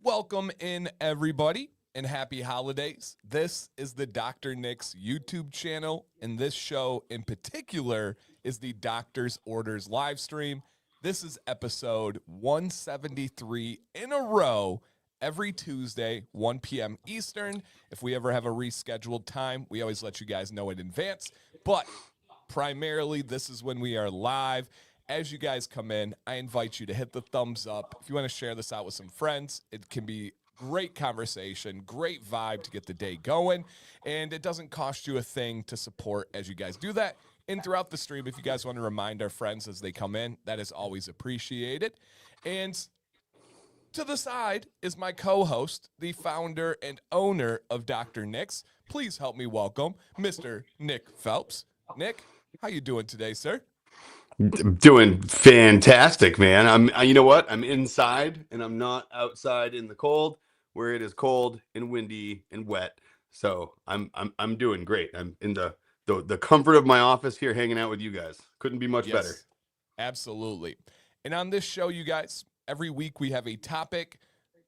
Welcome in, everybody, and happy holidays. This is the Dr. Nick's YouTube channel, and this show in particular is the Doctor's Orders live stream. This is episode 173 in a row, every Tuesday, 1 p.m. Eastern. If we ever have a rescheduled time, we always let you guys know in advance, but primarily this is when we are live. As you guys come in, I invite you to hit the thumbs up. If you want to share this out with some friends, it can be great conversation, great vibe to get the day going, and it doesn't cost you a thing to support as you guys do that. And throughout the stream, if you guys want to remind our friends as they come in, that is always appreciated. And to the side is my co-host, the founder and owner of Dr. Nick's. Please help me welcome Mr. Nick Phelps. Nick, how you doing today, sir? Doing fantastic, man. You know what? I'm inside and I'm not outside in the cold where it is cold and windy and wet. So I'm doing great. I'm in the comfort of my office here hanging out with you guys. Couldn't be much better. Absolutely. And on this show, you guys, every week we have a topic.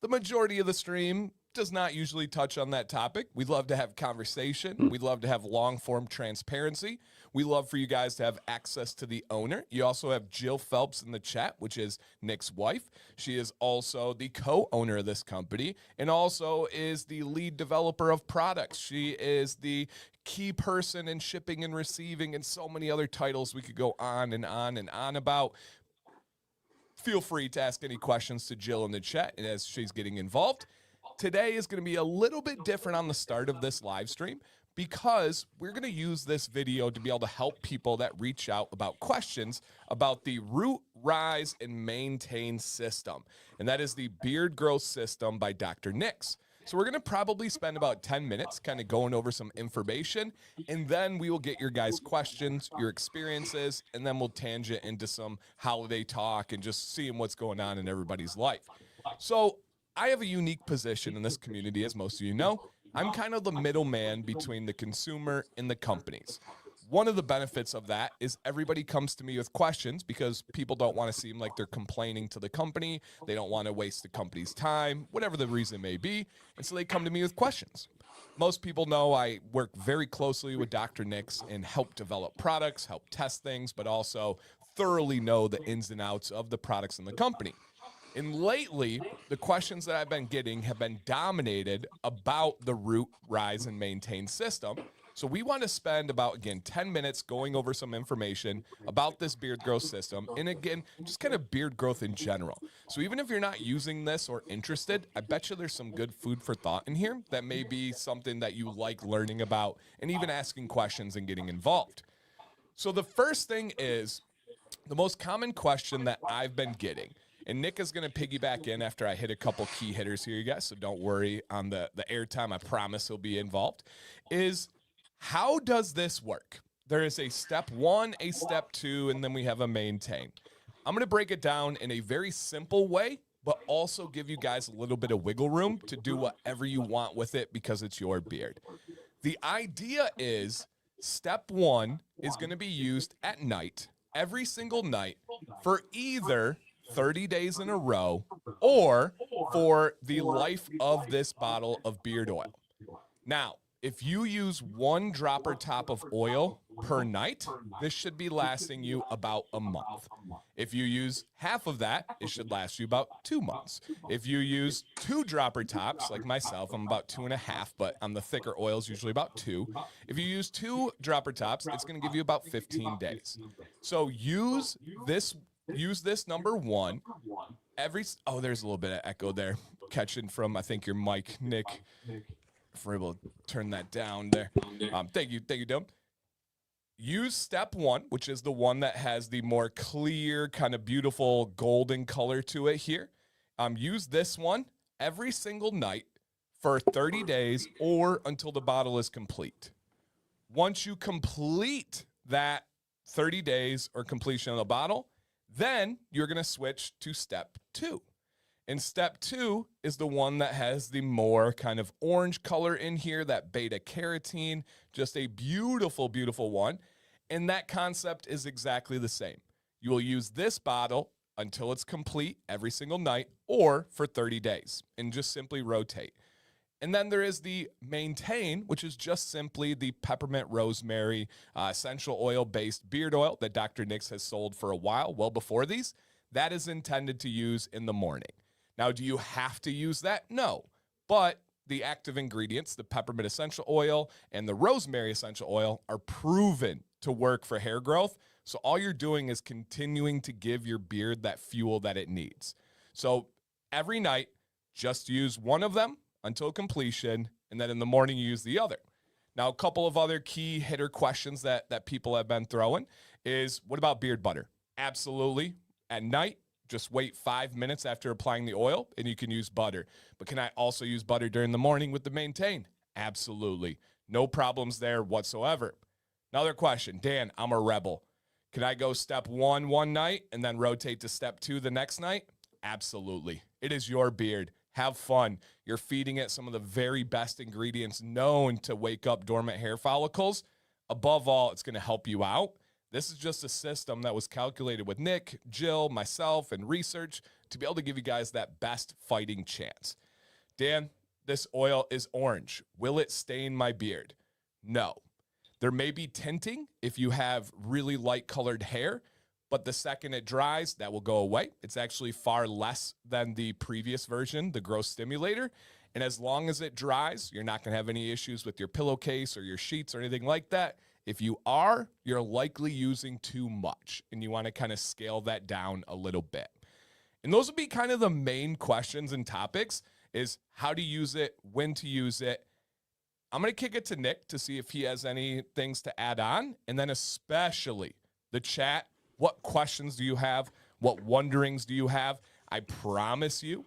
The majority of the stream does not usually touch on that topic. We'd love to have conversation. We'd love to have long-form transparency. We love for you guys to have access to the owner. You also have Jill Phelps in the chat, which is Nick's wife. She is also the co-owner of this company and also is the lead developer of products. She is the key person in shipping and receiving and so many other titles we could go on and on and on about. Feel free to ask any questions to Jill in the chat as she's getting involved. Today is going to be a little bit different on the start of this live stream because we're going to use this video to be able to help people that reach out about questions about the Root, Rise, and Maintain system. And that is the beard growth system by Dr. Nick's. So we're going to probably spend about 10 minutes kind of going over some information, and then we will get your guys' questions, your experiences, and then we'll tangent into some holiday talk and just seeing what's going on in everybody's life. So I have a unique position in this community, as most of you know. I'm kind of the middleman between the consumer and the companies. One of the benefits of that is everybody comes to me with questions because people don't want to seem like they're complaining to the company. They don't want to waste the company's time, whatever the reason may be. And so they come to me with questions. Most people know I work very closely with Dr. Nick's and help develop products, help test things, but also thoroughly know the ins and outs of the products in the company. And lately, the questions that I've been getting have been dominated about the Root, Rise, and Maintain system. So we want to spend about, again, 10 minutes going over some information about this beard growth system. And again, just kind of beard growth in general. So even if you're not using this or interested, I bet you there's some good food for thought in here that may be something that you like learning about and even asking questions and getting involved. So the first thing is the most common question that I've been getting. And Nick is going to piggyback in after I hit a couple key hitters here, you guys, so don't worry on the airtime. I promise he'll be involved, is how does this work? There is a step 1, a step 2, and then we have a maintain. I'm going to break it down in a very simple way, but also give you guys a little bit of wiggle room to do whatever you want with it because it's your beard. The idea is step 1 is going to be used at night, every single night, for either 30 days in a row or for the life of this bottle of beard oil. Now, if you use 1 dropper top of oil per night, this should be lasting you about a month. If you use half of that, it should last you about 2 months. If you use 2 dropper tops, like myself, I'm about 2.5, but on the thicker oils, usually about 2. If you use 2 dropper tops, it's going to give you about 15 days. So use this number 1 there's a little bit of echo there catching from, I think, your mic, Nick. If we're able to turn that down there. Thank you, Dom. Use step 1, which is the one that has the more clear, kind of beautiful golden color to it here. Use this one every single night for 30 days or until the bottle is complete. Once you complete that 30 days or completion of the bottle, then you're going to switch to step 2. And step 2 is the one that has the more kind of orange color in here, that beta carotene, just a beautiful, beautiful one. And that concept is exactly the same. You will use this bottle until it's complete every single night, or for 30 days, and just simply rotate. And then there is the Maintain, which is just simply the peppermint rosemary essential oil-based beard oil that Dr. Nix has sold for a while, well before these. That is intended to use in the morning. Now, do you have to use that? No. But the active ingredients, the peppermint essential oil and the rosemary essential oil, are proven to work for hair growth. So all you're doing is continuing to give your beard that fuel that it needs. So every night, just use one of them until completion, and then in the morning you use the other. Now, a couple of other key hitter questions that people have been throwing is, what about beard butter? Absolutely. At night, just wait 5 minutes after applying the oil, and you can use butter. But can I also use butter during the morning with the Maintain? Absolutely. No problems there whatsoever. Another question, Dan, I'm a rebel. Can I go step one night and then rotate to step 2 the next night? Absolutely. It is your beard. Have fun. You're feeding it some of the very best ingredients known to wake up dormant hair follicles. Above all, it's going to help you out. This is just a system that was calculated with Nick, Jill, myself, and research to be able to give you guys that best fighting chance. Dan, this oil is orange. Will it stain my beard? No. There may be tinting if you have really light colored hair, but the second it dries, that will go away. It's actually far less than the previous version, the growth stimulator. And as long as it dries, you're not going to have any issues with your pillowcase or your sheets or anything like that. If you are, you're likely using too much, and you want to kind of scale that down a little bit. And those would be kind of the main questions and topics, is how to use it, when to use it. I'm going to kick it to Nick to see if he has any things to add on, and then especially the chat. What questions do you have? What wonderings do you have? I promise you,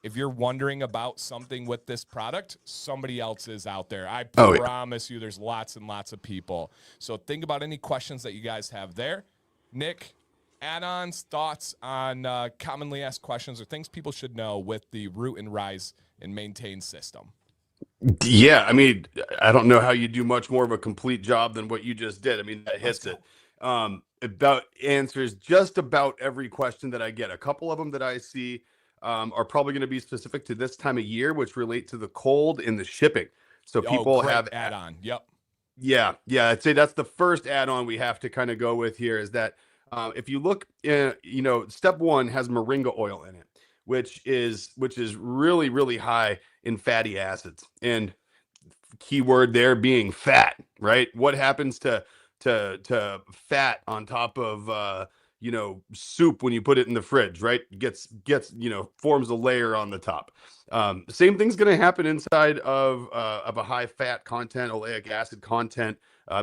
if you're wondering about something with this product, somebody else is out there. I promise you there's lots and lots of people. So think about any questions that you guys have there. Nick, add-ons, thoughts on commonly asked questions or things people should know with the Root and Rise and Maintain system. Yeah, I mean, I don't know how you do much more of a complete job than what you just did. I mean, that hits it. About answers just about every question that I get. A couple of them that I see are probably going to be specific to this time of year, which relate to the cold and the shipping. So people have add-on. Yep. Yeah. I'd say that's the first add-on we have to kind of go with here, is that if you look, step 1 has moringa oil in it, which is really, really high in fatty acids, and keyword there being fat, right? What happens to fat on top of soup when you put it in the fridge, right? Gets forms a layer on the top. Same thing's going to happen inside of a high fat content, oleic acid content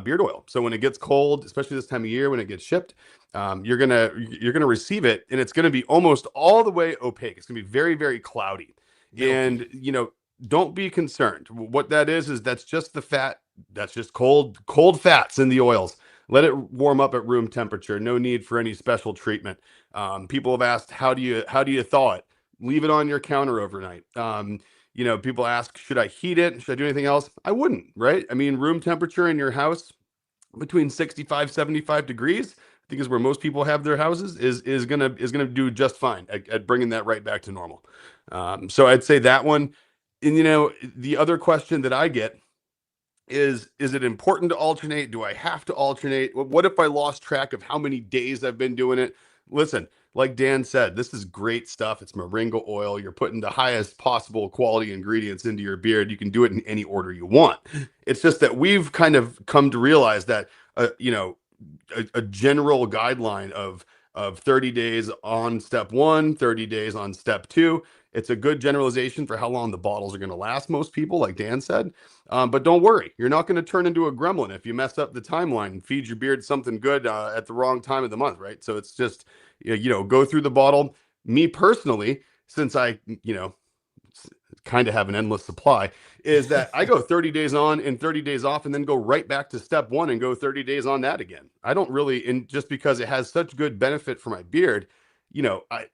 beard oil. So when it gets cold, especially this time of year when it gets shipped, you're gonna receive it, and it's gonna be almost all the way opaque. It's gonna be very, very cloudy. And don't be concerned. What that is that's just the fat. That's just cold fats in the oils. Let it warm up at room temperature. No need for any special treatment. People have asked, how do you thaw it? Leave it on your counter overnight. People ask, should I heat it? Should I do anything else? I wouldn't, right? I mean, room temperature in your house between 65, 75 degrees, I think is where most people have their houses, is gonna do just fine at bringing that right back to normal. So I'd say that one. And the other question that I get is it important to alternate? Do I have to alternate? What if I lost track of how many days I've been doing it? Listen, like Dan said, this is great stuff. It's moringa oil. You're putting the highest possible quality ingredients into your beard. You can do it in any order you want. It's just that we've kind of come to realize that, a general guideline of 30 days on step 1, 30 days on step 2. It's a good generalization for how long the bottles are going to last, most people, like Dan said. But don't worry, you're not going to turn into a gremlin if you mess up the timeline and feed your beard something good at the wrong time of the month, right? So it's just, go through the bottle. Me personally, since I, kind of have an endless supply, is that I go 30 days on and 30 days off, and then go right back to step 1 and go 30 days on that again. I don't really, and just because it has such good benefit for my beard,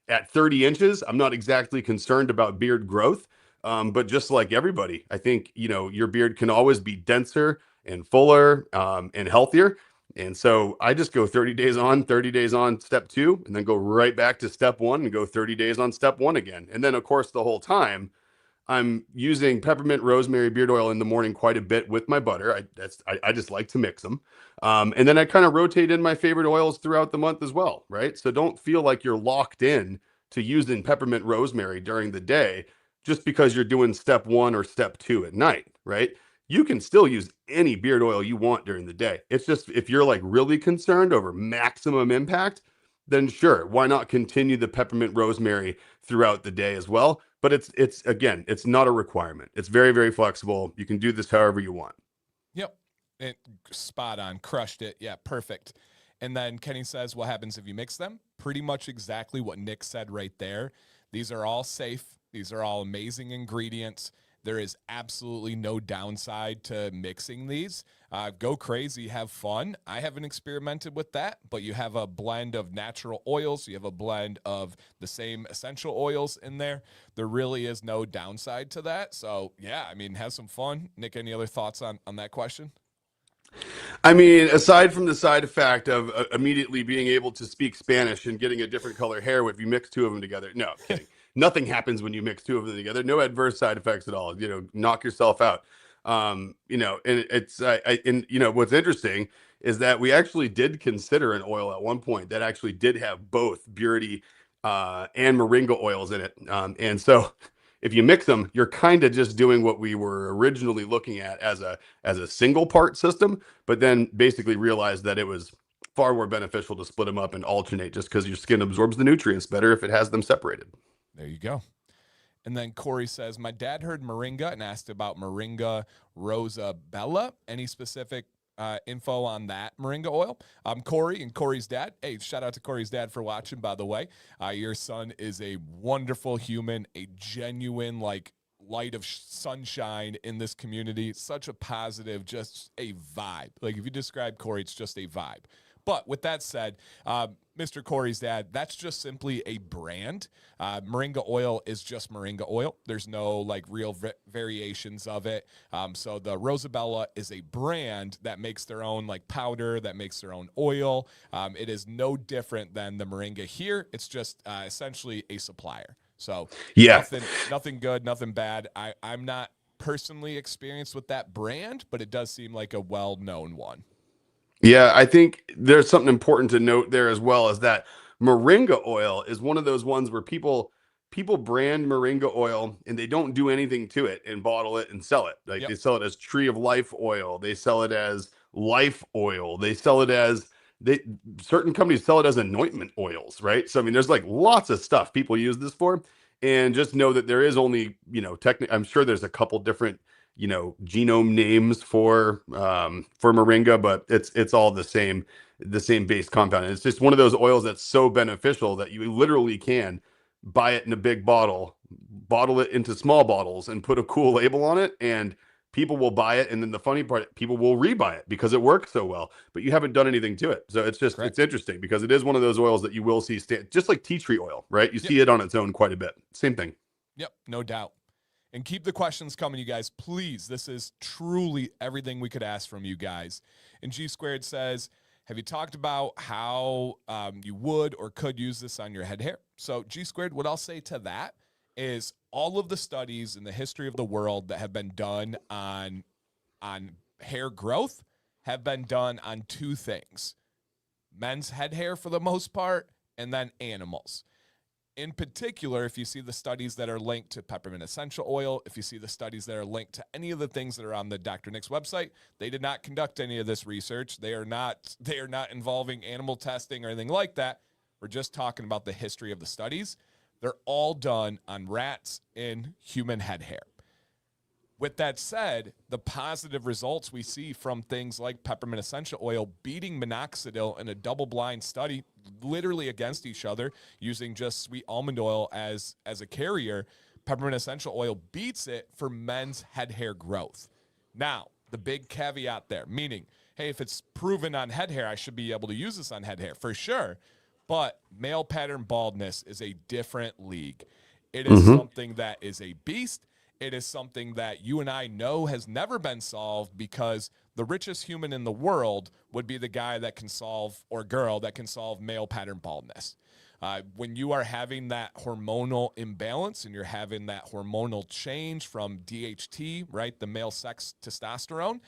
at 30 inches, I'm not exactly concerned about beard growth. But just like everybody, I think, your beard can always be denser and fuller and healthier. And so I just go 30 days on, 30 days on step 2, and then go right back to step 1 and go 30 days on step 1 again. And then of course the whole time I'm using peppermint, rosemary, beard oil in the morning quite a bit with my butter. I just like to mix them, and then I kind of rotate in my favorite oils throughout the month as well, right? So don't feel like you're locked in to using peppermint, rosemary during the day just because you're doing step 1 or step 2 at night, right? You can still use any beard oil you want during the day. It's just if you're like really concerned over maximum impact, then sure, why not continue the peppermint rosemary throughout the day as well? But it's again, it's not a requirement. It's very, very flexible. You can do this however you want. Yep. Spot on. Crushed it. Yeah, perfect. And then Kenny says, what happens if you mix them? Pretty much exactly what Nick said right there. These are all safe. These are all amazing ingredients. There is absolutely no downside to mixing these. Go crazy, have fun. I haven't experimented with that, but you have a blend of natural oils. You have a blend of the same essential oils in there. There really is no downside to that. So, yeah, I mean, have some fun. Nick, any other thoughts on that question? I mean, aside from the side effect of immediately being able to speak Spanish and getting a different color hair if you mix 2 of them together. No, I'm kidding. Nothing happens when you mix 2 of them together. No adverse side effects at all. Knock yourself out. And it's and what's interesting is that we actually did consider an oil at one point that actually did have both Burity and Moringa oils in it. And so if you mix them, you're kind of just doing what we were originally looking at as a single part system, but then basically realized that it was far more beneficial to split them up and alternate just because your skin absorbs the nutrients better if it has them separated. There you go. And then Corey says, my dad heard moringa and asked about moringa rosabella. Any specific info on that moringa oil? Corey and Corey's dad. Hey, shout out to Corey's dad for watching, by the way. Your son is a wonderful human, a genuine, light of sunshine in this community. Such a positive, just a vibe. Like, if you describe Corey, it's just a vibe. But with that said, Mr. Corey's dad, that's just simply a brand. Moringa oil is just moringa oil. There's no real variations of it. So the Rosabella is a brand that makes their own powder, that makes their own oil. It is no different than the moringa here. It's just essentially a supplier. So yeah, nothing good, nothing bad. I'm not personally experienced with that brand, but it does seem like a well-known one. Yeah, I think there's something important to note there as well, is that moringa oil is one of those ones where people brand moringa oil and they don't do anything to it and bottle it and sell it. They sell it as tree of life oil. They sell it as life oil. They sell it as certain companies sell it as anointment oils, right? So I mean, there's lots of stuff people use this for, and just know that there is only, I'm sure there's a couple different genome names for moringa, but it's all the same base compound. And it's just one of those oils that's so beneficial that you literally can buy it in a big bottle it into small bottles and put a cool label on it, and people will buy it. And then the funny part, people will rebuy it because it works so well, but you haven't done anything to it. So it's just Correct. It's interesting because it is one of those oils that you will see just like tea tree oil, right? You see it on its own quite a bit. Same thing. Yep, no doubt. And keep the questions coming, you guys. Please, this is truly everything we could ask from you guys. And G Squared says, have you talked about how you would or could use this on your head hair? So G Squared, what I'll say to that is all of the studies in the history of the world that have been done on hair growth have been done on 2 things: men's head hair for the most part, and then animals. In particular, if you see the studies that are linked to peppermint essential oil, if you see the studies that are linked to any of the things that are on the Dr. Nick's website, they did not conduct any of this research. They are not involving animal testing or anything like that. We're just talking about the history of the studies. They're all done on rats in human head hair. With that said, the positive results we see from things like peppermint essential oil beating minoxidil in a double-blind study, literally against each other, using just sweet almond oil as a carrier, peppermint essential oil beats it for men's head hair growth. Now, the big caveat there, meaning, hey, if it's proven on head hair, I should be able to use this on head hair for sure. But male pattern baldness is a different league. It is something that is a beast. It is something that you and I know has never been solved because the richest human in the world would be the guy that can solve, or girl that can solve, male pattern baldness. When you are having that hormonal imbalance and you're having that hormonal change from DHT, right, the male sex testosterone,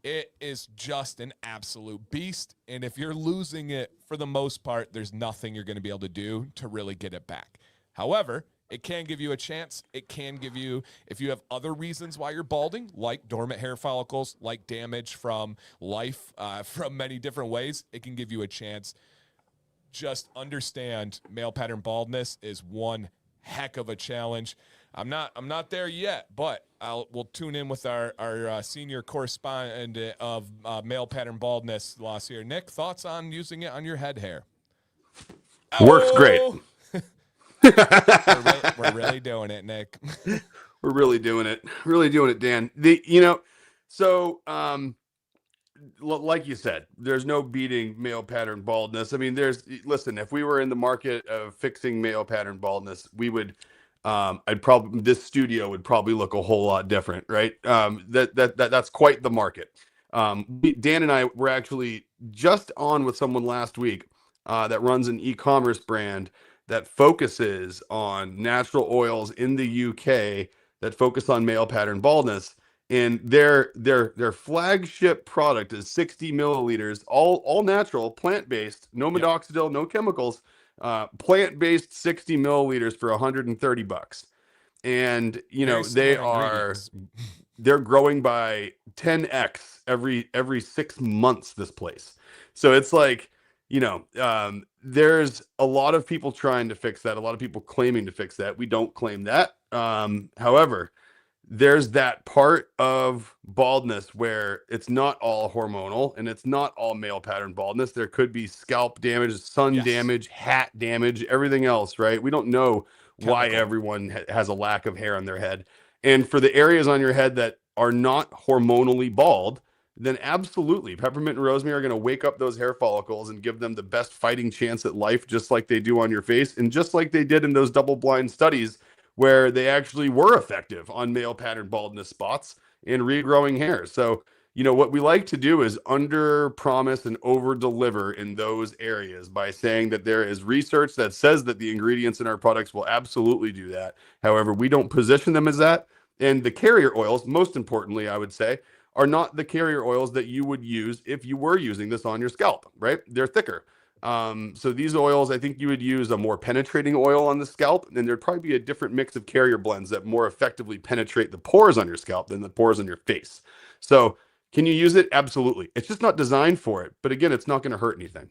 it is just an absolute beast. And if you're losing it, for the most part, there's nothing you're going to be able to do to really get it back. However, it can give you a chance. It can give you, if you have other reasons why you're balding, like dormant hair follicles, like damage from life, from many different ways, it can give you a chance. Just understand, male pattern baldness is one heck of a challenge. I'm not there yet, but we'll tune in with our senior correspondent of male pattern baldness loss here. Nick, thoughts on using it on your head hair? Works great. We're really doing it, Nick. We're really doing it, Dan. Like you said, there's no beating male pattern baldness. I mean, listen, if we were in the market of fixing male pattern baldness, we would, this studio would probably look a whole lot different, right? That's quite the market. Dan and I were actually just on with someone last week that runs an e-commerce brand that focuses on natural oils in the UK that focus on male pattern baldness. And their flagship product is 60 milliliters, all natural, plant-based, no minoxidil, no chemicals, plant-based 60 milliliters for $130. And they're growing by 10x every 6 months, this place. So it's like, there's a lot of people trying to fix that, a lot of people claiming to fix that. We don't claim that. However, there's that part of baldness where it's not all hormonal and it's not all male pattern baldness. There could be scalp damage, sun damage, hat damage, everything else, right? We don't know why everyone has a lack of hair on their head. And for the areas on your head that are not hormonally bald, then absolutely, peppermint and rosemary are going to wake up those hair follicles and give them the best fighting chance at life, just like they do on your face, and just like they did in those double-blind studies where they actually were effective on male pattern baldness spots and regrowing hair. So, what we like to do is under promise and over deliver in those areas by saying that there is research that says that the ingredients in our products will absolutely do that. However, we don't position them as that. And the carrier oils, most importantly, I would say, are not the carrier oils that you would use if you were using this on your scalp, right? They're thicker. So these oils, I think you would use a more penetrating oil on the scalp, and there'd probably be a different mix of carrier blends that more effectively penetrate the pores on your scalp than the pores on your face. So can you use it? Absolutely. It's just not designed for it. But again, it's not going to hurt anything.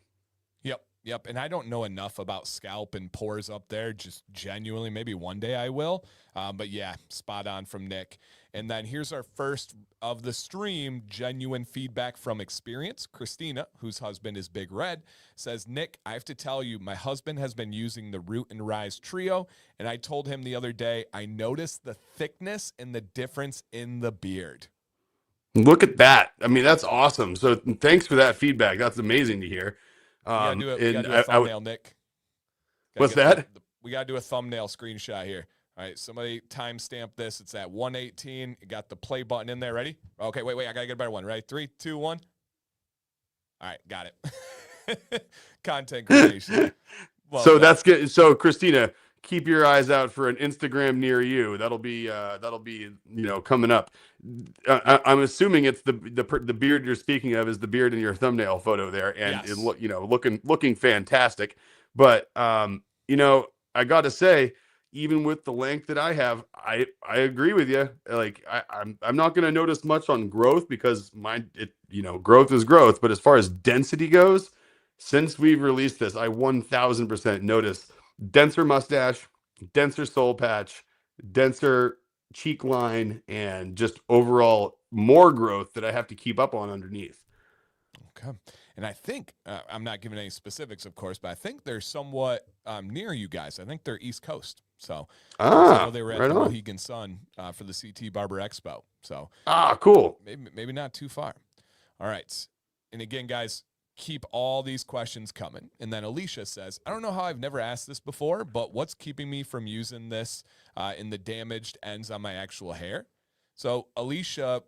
Yep. And I don't know enough about scalp and pores up there. Just genuinely, maybe one day I will. But yeah, spot on from Nick. And then here's our first of the stream, genuine feedback from experience. Christina, whose husband is Big Red, says, Nick, I have to tell you, my husband has been using the Root and Rise Trio, and I told him the other day, I noticed the thickness and the difference in the beard. Look at that. I mean, that's awesome. So thanks for that feedback. That's amazing to hear. We gotta do a thumbnail, Nick. What's that? We got to do a thumbnail screenshot here. All right, somebody timestamp this. It's at 1:18. You got the play button in there. Ready? Okay, wait. I got to get a better one. Ready? 3, 2, 1. All right, got it. Content creation. So that's good. So Christina, keep your eyes out for an Instagram near you. That'll be coming up. I'm assuming it's the beard you're speaking of is the beard in your thumbnail photo there, and yes. looking fantastic. But I got to say, even with the length that I have, I agree with you. Like I'm not going to notice much on growth because growth is growth. But as far as density goes, since we've released this, I 1000% notice denser mustache, denser soul patch, denser cheek line, and just overall more growth that I have to keep up on underneath. Okay. And I think, I'm not giving any specifics, of course, but I think they're somewhat near you guys. I think they're East Coast. So I know they were at the Mohegan Sun for the CT Barber Expo. So cool. Maybe not too far. All right. And again, guys, keep all these questions coming. And then Alicia says, I don't know how I've never asked this before, but what's keeping me from using this in the damaged ends on my actual hair? So Alicia,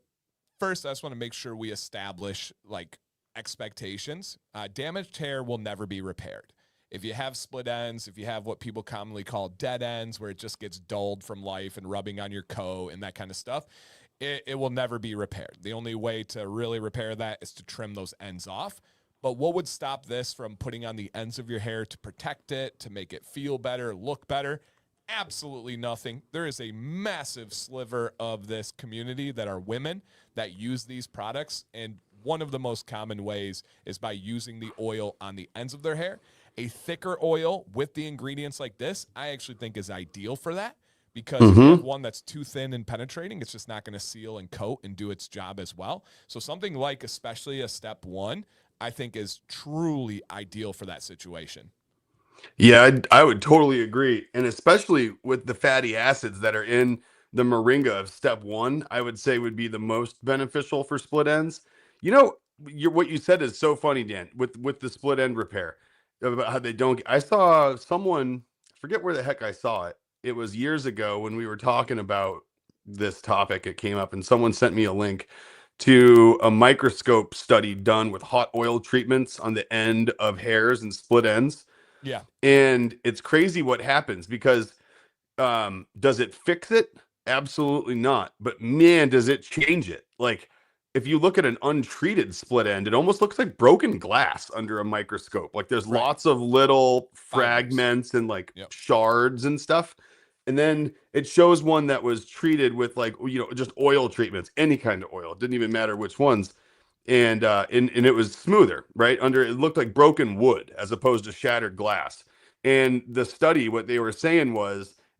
first, I just want to make sure we establish like expectations. Damaged hair will never be repaired. If you have split ends, if you have what people commonly call dead ends, where it just gets dulled from life and rubbing on your coat and that kind of stuff, it will never be repaired. The only way to really repair that is to trim those ends off. But what would stop this from putting on the ends of your hair to protect it, to make it feel better, look better? Absolutely nothing. There is a massive sliver of this community that are women that use these products. And one of the most common ways is by using the oil on the ends of their hair. A thicker oil with the ingredients like this, I actually think is ideal for that. Because if you have one that's too thin and penetrating, it's just not going to seal and coat and do its job as well. So something like especially a step one, I think is truly ideal for that situation. Yeah, I would totally agree. And especially with the fatty acids that are in the moringa of step one, I would say would be the most beneficial for split ends. You know, what you said is so funny, Dan, with the split end repair about how they don't. I saw someone, I forget where the heck I saw it. It was years ago when we were talking about this topic. It came up and someone sent me a link to a microscope study done with hot oil treatments on the end of hairs and split ends. Yeah. And it's crazy what happens because does it fix it? Absolutely not. But man, does it change it. Like if you look at an untreated split end, it almost looks like broken glass under a microscope. Like there's Right. lots of little Fibers. fragments and like Yep. shards and stuff. And then it shows one that was treated with like, just oil treatments, any kind of oil. It didn't even matter which ones. And it was smoother, right? It looked like broken wood as opposed to shattered glass. And the study, what they were saying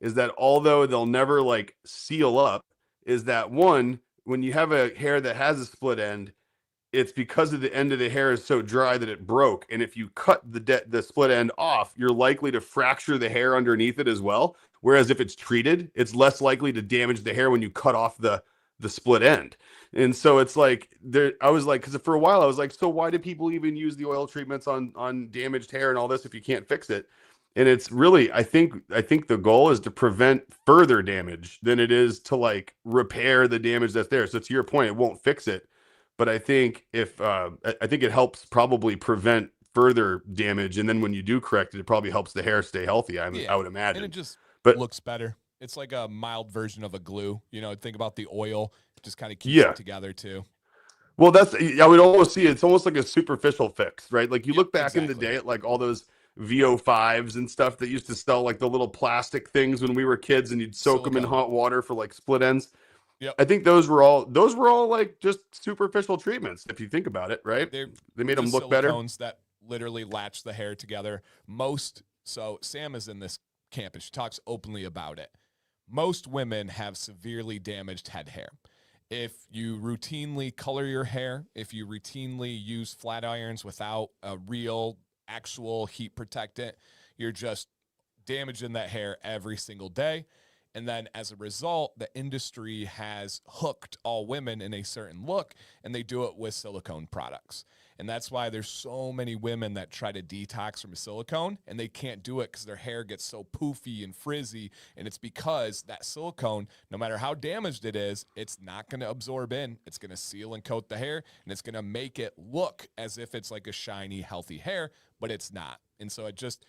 is that although they'll never like seal up, is that one, when you have a hair that has a split end, it's because of the end of the hair is so dry that it broke. And if you cut the split end off, you're likely to fracture the hair underneath it as well. Whereas if it's treated, it's less likely to damage the hair when you cut off the split end. And so it's like I was like, because for a while I was like, so why do people even use the oil treatments on damaged hair and all this if you can't fix it? And it's really, I think the goal is to prevent further damage than it is to like repair the damage that's there. So to your point, it won't fix it, but I think I think it helps probably prevent further damage, and then when you do correct it, it probably helps the hair stay healthy. I would imagine. And it just But looks better. It's like a mild version of a glue. Think about the oil. It just kind of keeps it together too. Well, I would almost see it's almost like a superficial fix, right? Like you look back in the day at like all those VO5s and stuff that used to sell like the little plastic things when we were kids, and you'd soak them in hot water for like split ends. Yep. I think those were all like just superficial treatments if you think about it, right? They made them look better. Silicones that literally latch the hair together. So Sam is in this camp and she talks openly about it. Most women have severely damaged head hair. If you routinely color your hair, if you routinely use flat irons without a real actual heat protectant, you're just damaging that hair every single day. And then as a result, the industry has hooked all women in a certain look, and they do it with silicone products. And that's why there's so many women that try to detox from silicone, and they can't do it because their hair gets so poofy and frizzy. And it's because that silicone, no matter how damaged it is, it's not going to absorb in. It's going to seal and coat the hair, and it's going to make it look as if it's like a shiny, healthy hair, but it's not. And so it just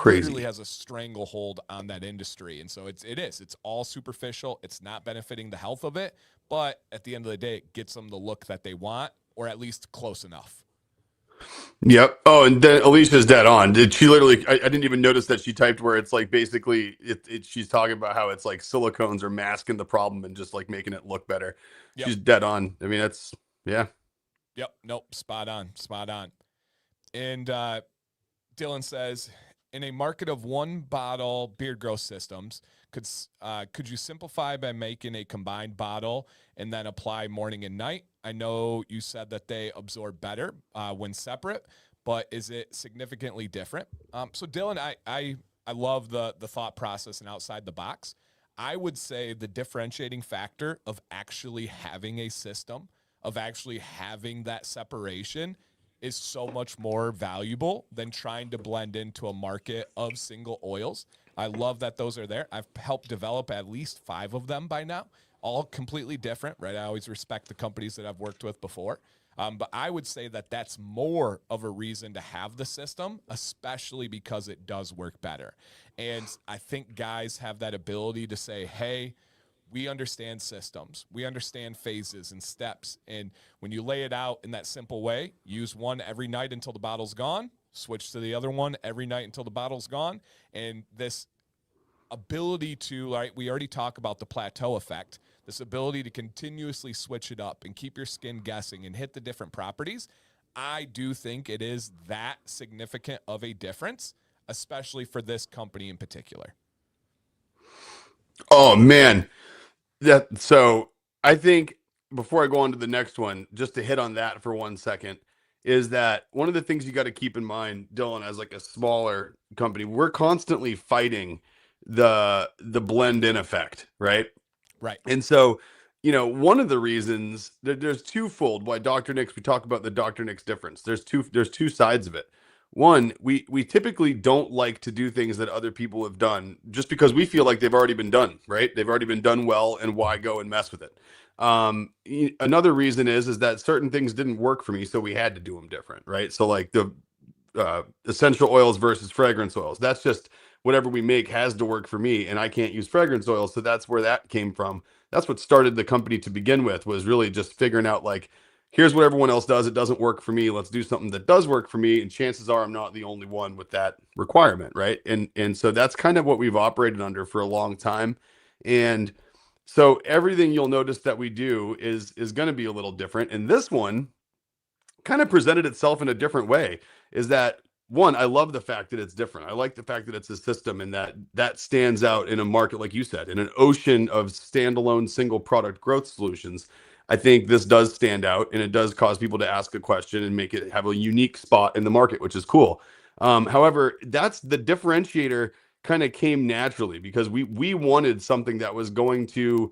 literally has a stranglehold on that industry. And so it's all superficial. It's not benefiting the health of it, but at the end of the day, it gets them the look that they want, or at least close enough. Yep. Oh, and then Alicia's dead on. Did she literally? I didn't even notice that she typed where it's like basically she's talking about how it's like silicones are masking the problem and just like making it look better. Yep. She's dead on. I mean, that's yeah. Yep. Nope. Spot on. And Dylan says, in a market of one bottle beard growth systems, could you simplify by making a combined bottle and then apply morning and night? I know you said that they absorb better when separate, but is it significantly different? So Dylan, I love the thought process and outside the box. I would say the differentiating factor of actually having a system, of actually having that separation, is so much more valuable than trying to blend into a market of single oils. I love that those are there. I've helped develop at least 5 of them by now, all completely different, right? I always respect the companies that I've worked with before. But I would say that that's more of a reason to have the system, especially because it does work better. And I think guys have that ability to say, hey, we understand systems, we understand phases and steps. And when you lay it out in that simple way, use one every night until the bottle's gone, switch to the other one every night until the bottle's gone. And this ability to, right, we already talked about the plateau effect, this ability to continuously switch it up and keep your skin guessing and hit the different properties. I do think it is that significant of a difference, especially for this company in particular. Oh man. So I think before I go on to the next one, just to hit on that for 1 second, is that one of the things you got to keep in mind, Dylan, as like a smaller company, we're constantly fighting the blend in effect, right? Right. And so, one of the reasons there's twofold why Dr. Nick's, we talk about the Dr. Nick's difference. There's two sides of it. One, we typically don't like to do things that other people have done just because we feel like they've already been done, right? They've already been done well, and why go and mess with it? Another reason is that certain things didn't work for me, so we had to do them different, right? So like the essential oils versus fragrance oils. That's just whatever we make has to work for me, and I can't use fragrance oils. So that's where that came from. That's what started the company to begin with, was really just figuring out like, here's what everyone else does. It doesn't work for me. Let's do something that does work for me. And chances are I'm not the only one with that requirement, right? And so that's kind of what we've operated under for a long time. And so everything you'll notice that we do is going to be a little different. And this one kind of presented itself in a different way. Is that, one, I love the fact that it's different. I like the fact that it's a system, and that stands out in a market, like you said, in an ocean of standalone single product growth solutions. I think this does stand out, and it does cause people to ask a question and make it have a unique spot in the market, which is cool. However, that's the differentiator, kind of came naturally because we wanted something that was going to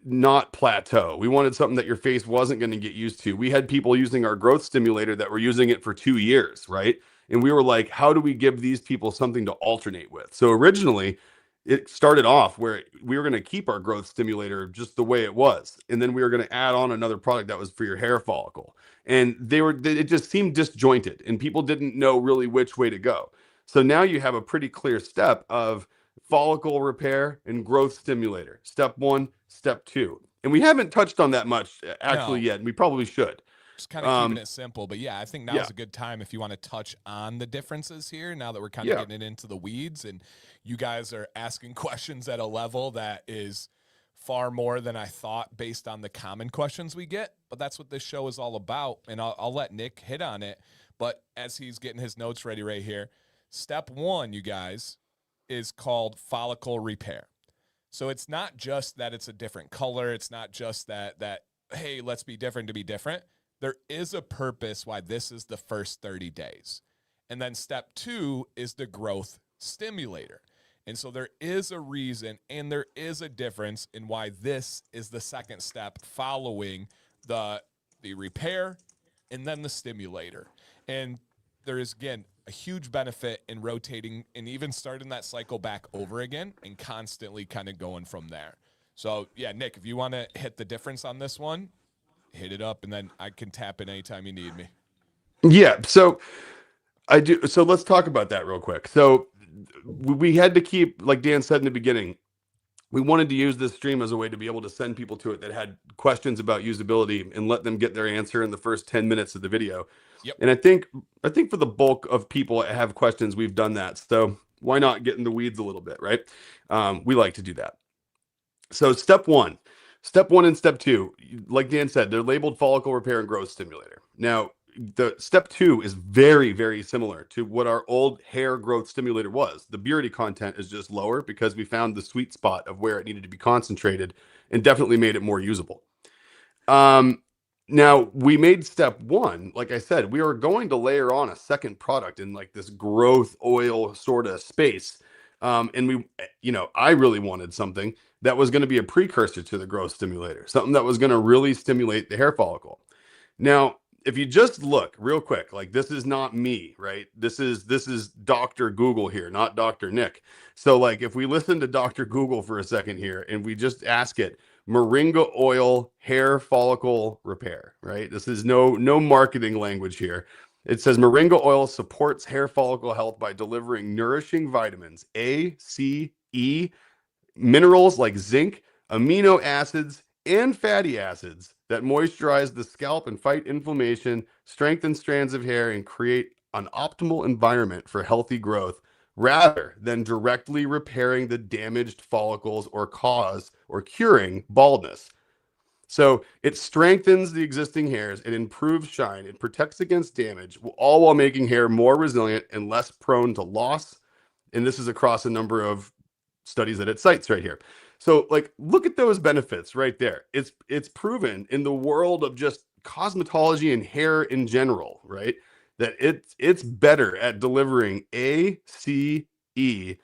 not plateau. We wanted something that your face wasn't going to get used to. We had people using our growth stimulator that were using it for 2 years, right? And we were like, how do we give these people something to alternate with? So originally, it started off where we were going to keep our growth stimulator just the way it was, and then we were going to add on another product that was for your hair follicle. And it just seemed disjointed, and people didn't know really which way to go. So now you have a pretty clear step of follicle repair and growth stimulator. Step 1, step 2. And we haven't touched on that much actually yet, and we probably should. Just kind of keeping it simple. But yeah, I think now's a good time if you want to touch on the differences here, now that we're kind of getting into the weeds and you guys are asking questions at a level that is far more than I thought based on the common questions we get. But that's what this show is all about. And I'll let Nick hit on it. But as he's getting his notes ready right here, step 1, you guys, is called follicle repair. So it's not just that it's a different color. It's not just that, hey, let's be different to be different. There is a purpose why this is the first 30 days. And then step 2 is the growth stimulator. And so there is a reason and there is a difference in why this is the second step following the repair and then the stimulator. And there is, again, a huge benefit in rotating and even starting that cycle back over again and constantly kind of going from there. So yeah, Nick, if you want to hit the difference on this one, hit it up, and then I can tap in anytime you need me. Yeah, so I do. So let's talk about that real quick. So we had to keep, like Dan said in the beginning, we wanted to use this stream as a way to be able to send people to it that had questions about usability and let them get their answer in the first 10 minutes of the video. Yep. And I think for the bulk of people that have questions, we've done that. So why not get in the weeds a little bit, right? We like to do that. So step 1 and step 2, like Dan said, they're labeled follicle repair and growth stimulator. Now, the step 2 is very, very similar to what our old hair growth stimulator was. The purity content is just lower because we found the sweet spot of where it needed to be concentrated and definitely made it more usable. Now, we made step 1, like I said, we were going to layer on a second product in like this growth oil sort of space. And I really wanted something that was going to be a precursor to the growth stimulator, something that was going to really stimulate the hair follicle. Now, if you just look real quick, like this is not me, right? This is Dr. Google here, not Dr. Nick. So like if we listen to Dr. Google for a second here and we just ask it, moringa oil hair follicle repair, right? This is no marketing language here. It says moringa oil supports hair follicle health by delivering nourishing vitamins A, C, E, minerals like zinc, amino acids, and fatty acids that moisturize the scalp and fight inflammation, strengthen strands of hair, and create an optimal environment for healthy growth rather than directly repairing the damaged follicles or cause or curing baldness. So it strengthens the existing hairs, it improves shine, it protects against damage, all while making hair more resilient and less prone to loss. And this is across a number of studies that it cites right here. So like look at those benefits right there. It's proven in the world of just cosmetology and hair in general, right? That it's better at delivering A, C, E,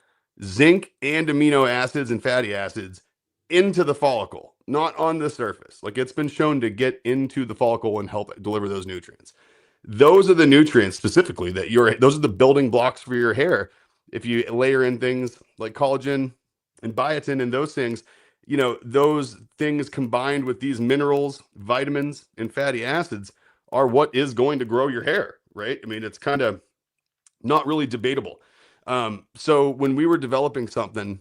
zinc and amino acids and fatty acids into the follicle, not on the surface. Like it's been shown to get into the follicle and help deliver those nutrients. Those are the nutrients specifically that those are the building blocks for your hair. If you layer in things like collagen and biotin and those things, those things combined with these minerals, vitamins, and fatty acids are what is going to grow your hair, right? I mean, it's kind of not really debatable. So when we were developing something,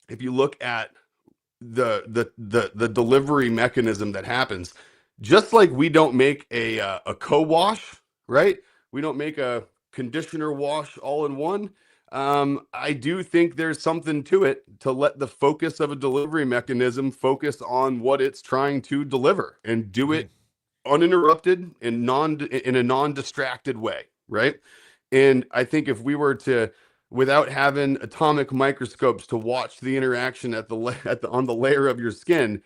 if you look at the delivery mechanism that happens, just like we don't make a co-wash, right? We don't make a conditioner wash all in one. I do think there's something to it to let the focus of a delivery mechanism focus on what it's trying to deliver and do it uninterrupted and in a non-distracted way, right? And I think if we were to, without having atomic microscopes to watch the interaction on the layer of your skin,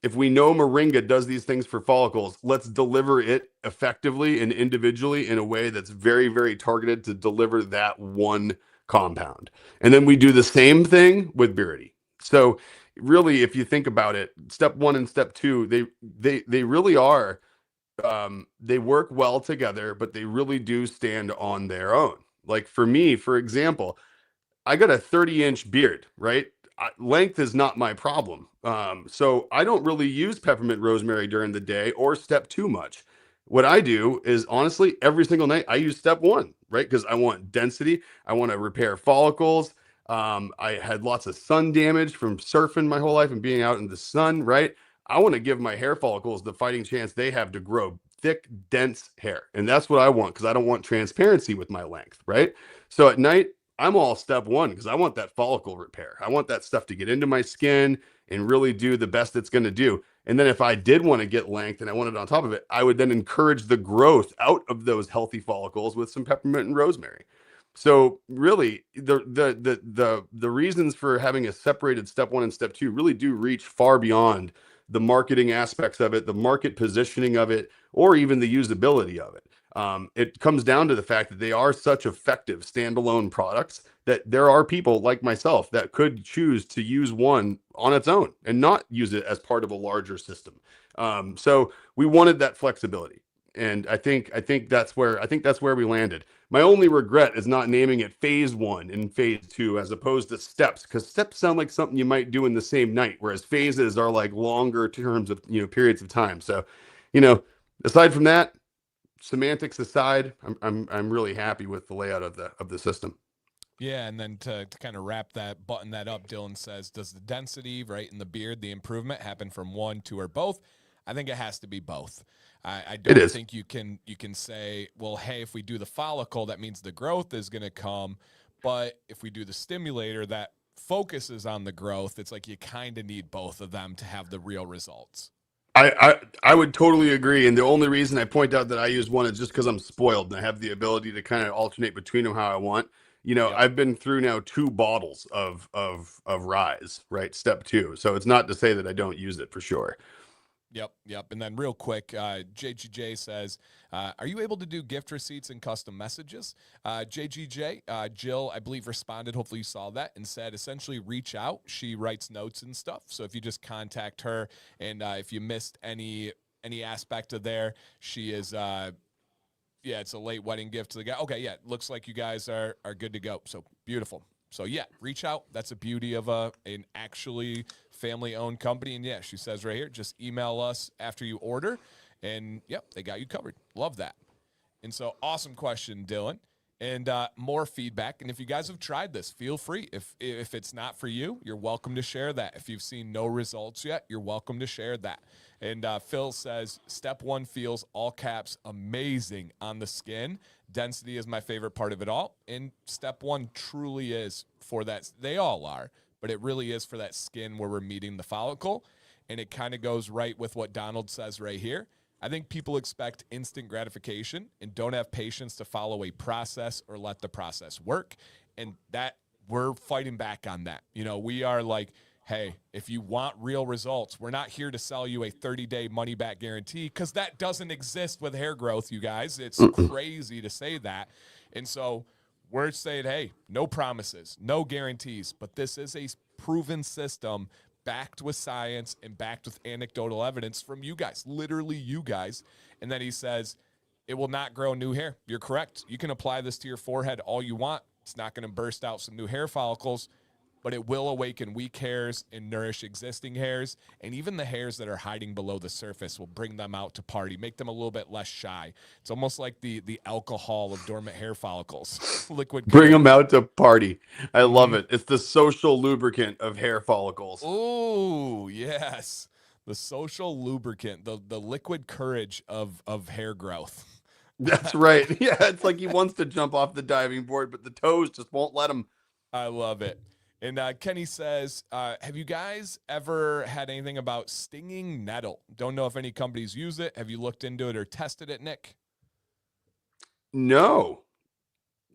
if we know moringa does these things for follicles, let's deliver it effectively and individually in a way that's very, very targeted to deliver that one compound. And then we do the same thing with Burity. So really, if you think about it, step one and step two, they really are, they work well together, but they really do stand on their own. Like for me, for example, I got a 30-inch beard, right? Length is not my problem. So I don't really use peppermint rosemary during the day or step two much. What I do is honestly, every single night I use step one, right? Because I want density. I want to repair follicles. I had lots of sun damage from surfing my whole life and being out in the sun, right? I want to give my hair follicles the fighting chance they have to grow thick, dense hair. And that's what I want because I don't want transparency with my length, right? So at night, I'm all step one because I want that follicle repair. I want that stuff to get into my skin and really do the best it's going to do. And then if I did want to get length and I wanted it on top of it, I would then encourage the growth out of those healthy follicles with some peppermint and rosemary. So really, the reasons for having a separated step one and step two really do reach far beyond the marketing aspects of it, the market positioning of it, or even the usability of it. It comes down to the fact that they are such effective standalone products that there are people like myself that could choose to use one on its own and not use it as part of a larger system. So we wanted that flexibility. And I think that's where we landed. My only regret is not naming it phase one and phase two as opposed to steps, because steps sound like something you might do in the same night, whereas phases are like longer terms of periods of time. So, aside from that, semantics aside, I'm really happy with the layout of the system. Yeah, and then to kind of button that up, Dylan says, does the density, right, in the beard, the improvement happen from one, two, or both? I think it has to be both. I don't think you can say, well, hey, if we do the follicle, that means the growth is going to come. But if we do the stimulator that focuses on the growth, it's like you kind of need both of them to have the real results. I would totally agree. And the only reason I point out that I use one is just because I'm spoiled and I have the ability to kind of alternate between them how I want. Yep. I've been through now 2 bottles of Rise, right? Step 2. So it's not to say that I don't use it for sure. Yep. And then real quick, JGJ says, are you able to do gift receipts and custom messages? JGJ, Jill, I believe, responded, hopefully you saw that, and said essentially reach out. She writes notes and stuff. So if you just contact her and if you missed any any aspect of there. She is yeah, it's a late wedding gift to the guy. Okay, yeah, looks like you guys are good to go. So beautiful. So yeah, reach out. That's a beauty of an actually family-owned company. And yeah, she says right here, just email us after you order, and yep, they got you covered. Love that. And so awesome question, Dylan. And more feedback. And if you guys have tried this, feel free. If it's not for you, you're welcome to share that. If you've seen no results yet, you're welcome to share that. And Phil says, step 1 feels, all caps, amazing on the skin. Density is my favorite part of it all. And step 1 truly is for that. They all are, but it really is for that skin where we're meeting the follicle. And it kind of goes right with what Donald says right here. I think people expect instant gratification and don't have patience to follow a process or let the process work. And that we're fighting back on that. You know, we are like, hey, if you want real results, we're not here to sell you a 30-day money-back guarantee because that doesn't exist with hair growth, you guys. It's crazy to say that. And so we're saying, hey, no promises, no guarantees, but this is a proven system backed with science and backed with anecdotal evidence from you guys, literally you guys. And then he says, it will not grow new hair. You're correct. You can apply this to your forehead all you want. It's not going to burst out some new hair follicles, but it will awaken weak hairs and nourish existing hairs. And even the hairs that are hiding below the surface will bring them out to party, make them a little bit less shy. It's almost like the alcohol of dormant hair follicles. Liquid Bring them courage. out to party. I love it. It's the social lubricant of hair follicles. Oh, yes. The social lubricant, the liquid courage of hair growth. That's right. Yeah, it's like he wants to jump off the diving board, but the toes just won't let him. I love it. And Kenny says, have you guys ever had anything about stinging nettle? Don't know if any companies use it. Have you looked into it or tested it, Nick? No.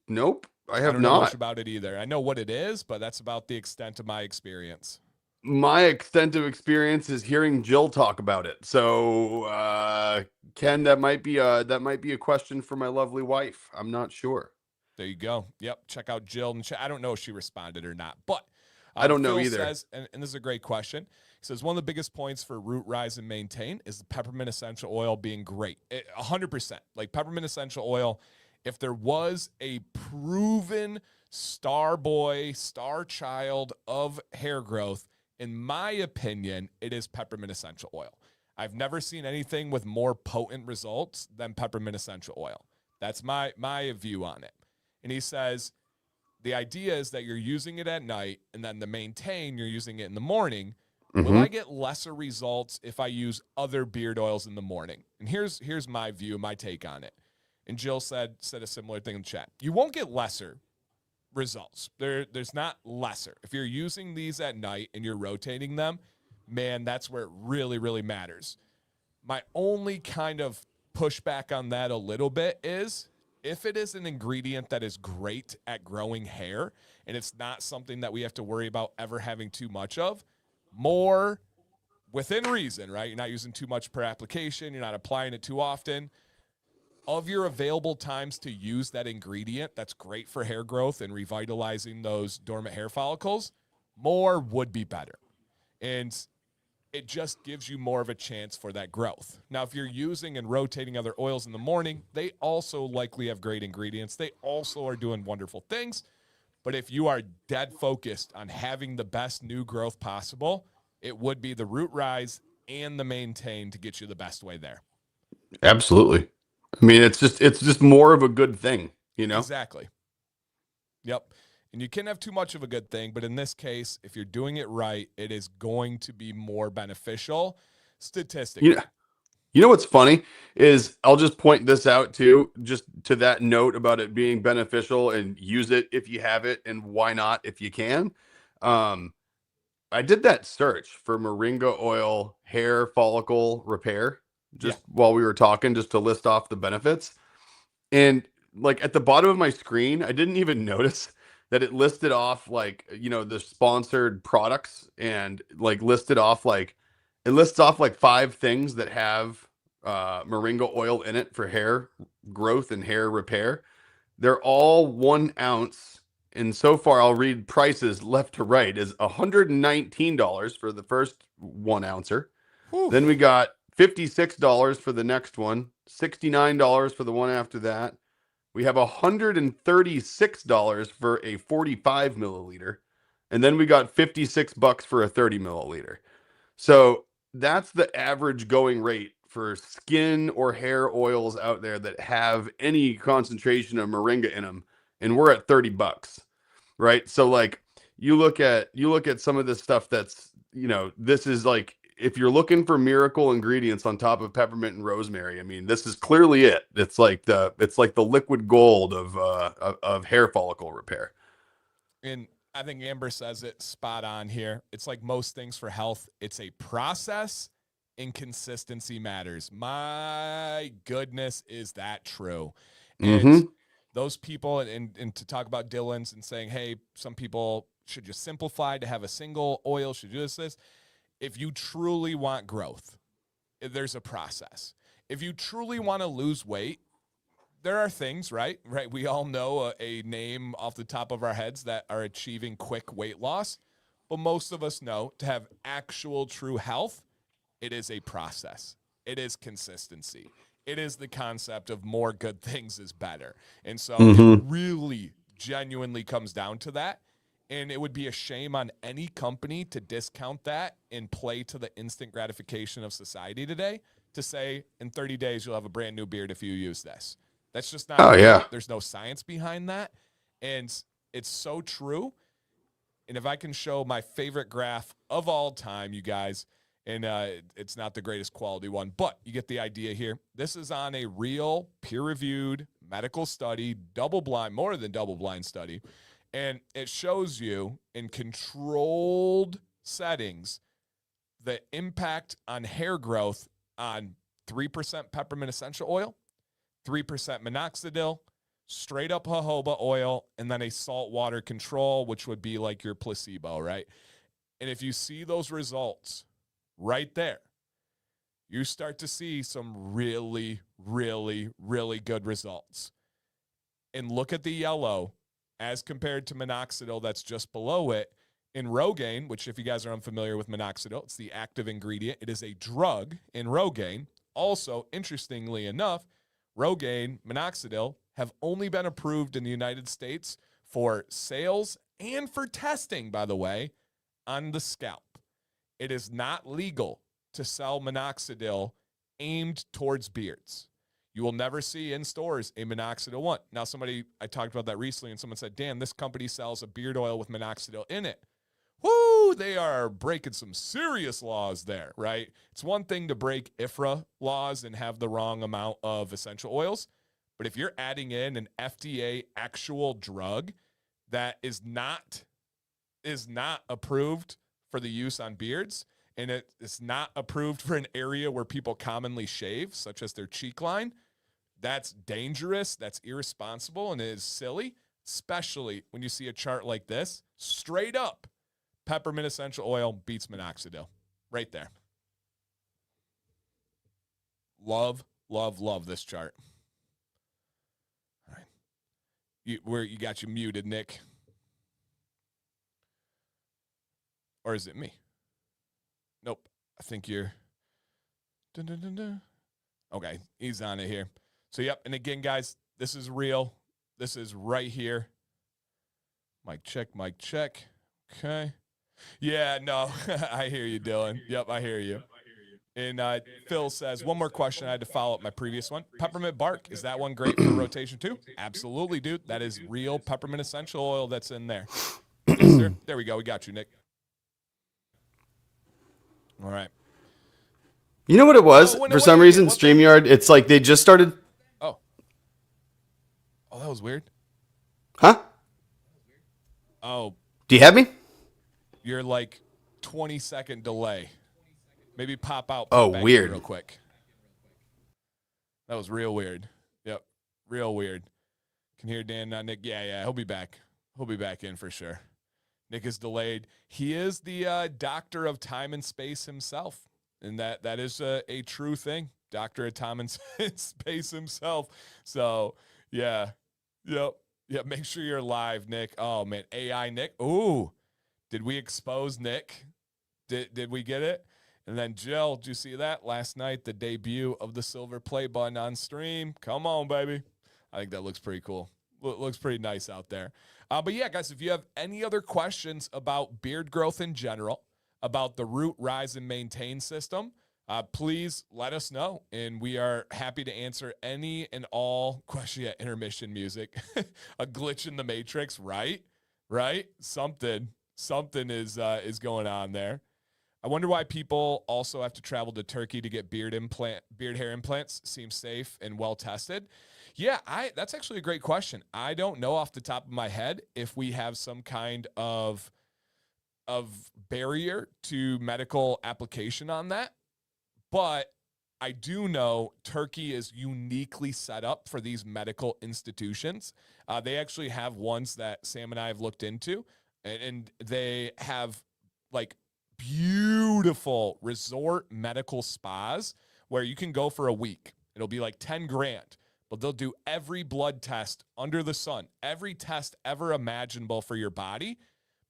Nope. I have don't know much not. about it either. I know what it is, but that's about the extent of my experience. My extent of experience is hearing Jill talk about it. So, Ken, that might be a question for my lovely wife. I'm not sure. There you go. Yep. Check out Jill. And I don't know if she responded or not, but I don't know Phil either. Says, and this is a great question. He says, one of the biggest points for root rise and maintain is the peppermint essential oil being great. 100%. Like peppermint essential oil, if there was a proven star boy, star child of hair growth, in my opinion, it is peppermint essential oil. I've never seen anything with more potent results than peppermint essential oil. That's my view on it. And he says, the idea is that you're using it at night, and then to maintain, you're using it in the morning. Will I get lesser results if I use other beard oils in the morning? And here's my view, my take on it. And Jill said a similar thing in the chat. You won't get lesser results. There's not lesser. If you're using these at night and you're rotating them, man, that's where it really, really matters. My only kind of pushback on that a little bit is if it is an ingredient that is great at growing hair and it's not something that we have to worry about ever having too much of, more within reason, right? You're not using too much per application. You're not applying it too often. Of your available times to use that ingredient that's great for hair growth and revitalizing those dormant hair follicles, more would be better. And it just gives you more of a chance for that growth. Now, if you're using and rotating other oils in the morning, they also likely have great ingredients. They also are doing wonderful things. But if you are dead focused on having the best new growth possible, it would be the root rise and the maintain to get you the best way there. Absolutely. I mean, it's just more of a good thing, you know? Exactly. Yep. And you can have too much of a good thing, but in this case, if you're doing it right, it is going to be more beneficial statistically. You know what's funny is I'll just point this out too, just to that note about it being beneficial and use it if you have it and why not if you can. I did that search for moringa oil hair follicle repair just while we were talking, just to list off the benefits. And like at the bottom of my screen, I didn't even notice that it listed off like, you know, the sponsored products and like listed off like it lists off like 5 things that have moringa oil in it for hair growth and hair repair. They're all 1 ounce. And so far, I'll read prices left to right is $119 for the first 1 ouncer. Then we got $56 for the next one, $69 for the one after that. We have $136 for a 45 milliliter. And then we got $56 for a 30 milliliter. So that's the average going rate for skin or hair oils out there that have any concentration of moringa in them. And we're at $30, right? So like you look at some of this stuff that's, this is like, if you're looking for miracle ingredients on top of peppermint and rosemary, I mean, this is clearly it. It's like the liquid gold of hair follicle repair. And I think Amber says it spot on here. It's like most things for health. It's a process and consistency matters. My goodness, is that true? And those people, and to talk about Dylan's and saying, hey, some people should just simplify to have a single oil, should do this. If you truly want growth, there's a process. If you truly want to lose weight, there are things, right? We all know a name off the top of our heads that are achieving quick weight loss. But most of us know to have actual true health, it is a process. It is consistency. It is the concept of more good things is better. And so it really genuinely comes down to that. And it would be a shame on any company to discount that and play to the instant gratification of society today to say in 30 days you'll have a brand new beard if you use this. That's just not true. Yeah. There's no science behind that. And it's so true. And if I can show my favorite graph of all time, you guys, and it's not the greatest quality one, but you get the idea here. This is on a real peer-reviewed medical study, double-blind, more than double-blind study. And it shows you in controlled settings the impact on hair growth on 3% peppermint essential oil, 3% minoxidil, straight up jojoba oil, and then a saltwater control, which would be like your placebo, right? And if you see those results right there, you start to see some really, really, really good results. And look at the yellow as compared to minoxidil that's just below it. In Rogaine, which if you guys are unfamiliar with minoxidil, it's the active ingredient. It is a drug in Rogaine. Also, interestingly enough, Rogaine, minoxidil have only been approved in the United States for sales and for testing, by the way, on the scalp. It is not legal to sell minoxidil aimed towards beards. You will never see in stores a minoxidil one. Now, I talked about that recently, and someone said, Dan, this company sells a beard oil with minoxidil in it. Woo, they are breaking some serious laws there, right? It's one thing to break IFRA laws and have the wrong amount of essential oils, but if you're adding in an FDA actual drug that is not approved for the use on beards, and it is not approved for an area where people commonly shave, such as their cheek line, that's dangerous, that's irresponsible, and it is silly, especially when you see a chart like this. Straight up, peppermint essential oil beats minoxidil. Right there. Love, love, love this chart. All right. You got you muted, Nick. Or is it me? Nope. I think you're... Dun, dun, dun, dun. Okay, he's on it here. So, yep, and again, guys, this is real. This is right here. Mic check, mic check. Okay. Yeah, no, I hear you, Dylan. Yep, I hear you. And Phil says, one more question. I had to follow up my previous one. Peppermint bark, is that one great for rotation too? Absolutely, dude. That is real peppermint essential oil that's in there. Yes, sir. There we go. We got you, Nick. All right. You know what it was? For some reason, StreamYard, it's like they just started. Oh, that was weird. Huh? Oh. Do you have me? You're like 20-second delay. Maybe pop out. Pop back weird. In real quick. That was real weird. Yep. Real weird. Can hear Dan, Nick. Yeah. He'll be back. He'll be back in for sure. Nick is delayed. He is the doctor of time and space himself. And that is a true thing. Doctor of time and space himself. So, yeah. Yep. Make sure you're live, Nick. Oh, man. AI Nick. Ooh. Did we expose Nick? Did we get it? And then Jill, did you see that last night? The debut of the silver play button on stream. Come on, baby. I think that looks pretty cool. Looks pretty nice out there. But yeah, guys, if you have any other questions about beard growth in general, about the root, rise, and maintain system, please let us know. And we are happy to answer any and all questions. Yeah, intermission music. A glitch in the matrix, right? Right? Something is going on there. I wonder why people also have to travel to Turkey to get beard hair implants. Seems safe and well tested. Yeah, that's actually a great question. I don't know off the top of my head if we have some kind of barrier to medical application on that, but I do know Turkey is uniquely set up for these medical institutions. They actually have ones that Sam and I have looked into, and they have like beautiful resort medical spas where you can go for a week. It'll be like 10 grand, but they'll do every blood test under the sun, every test ever imaginable for your body.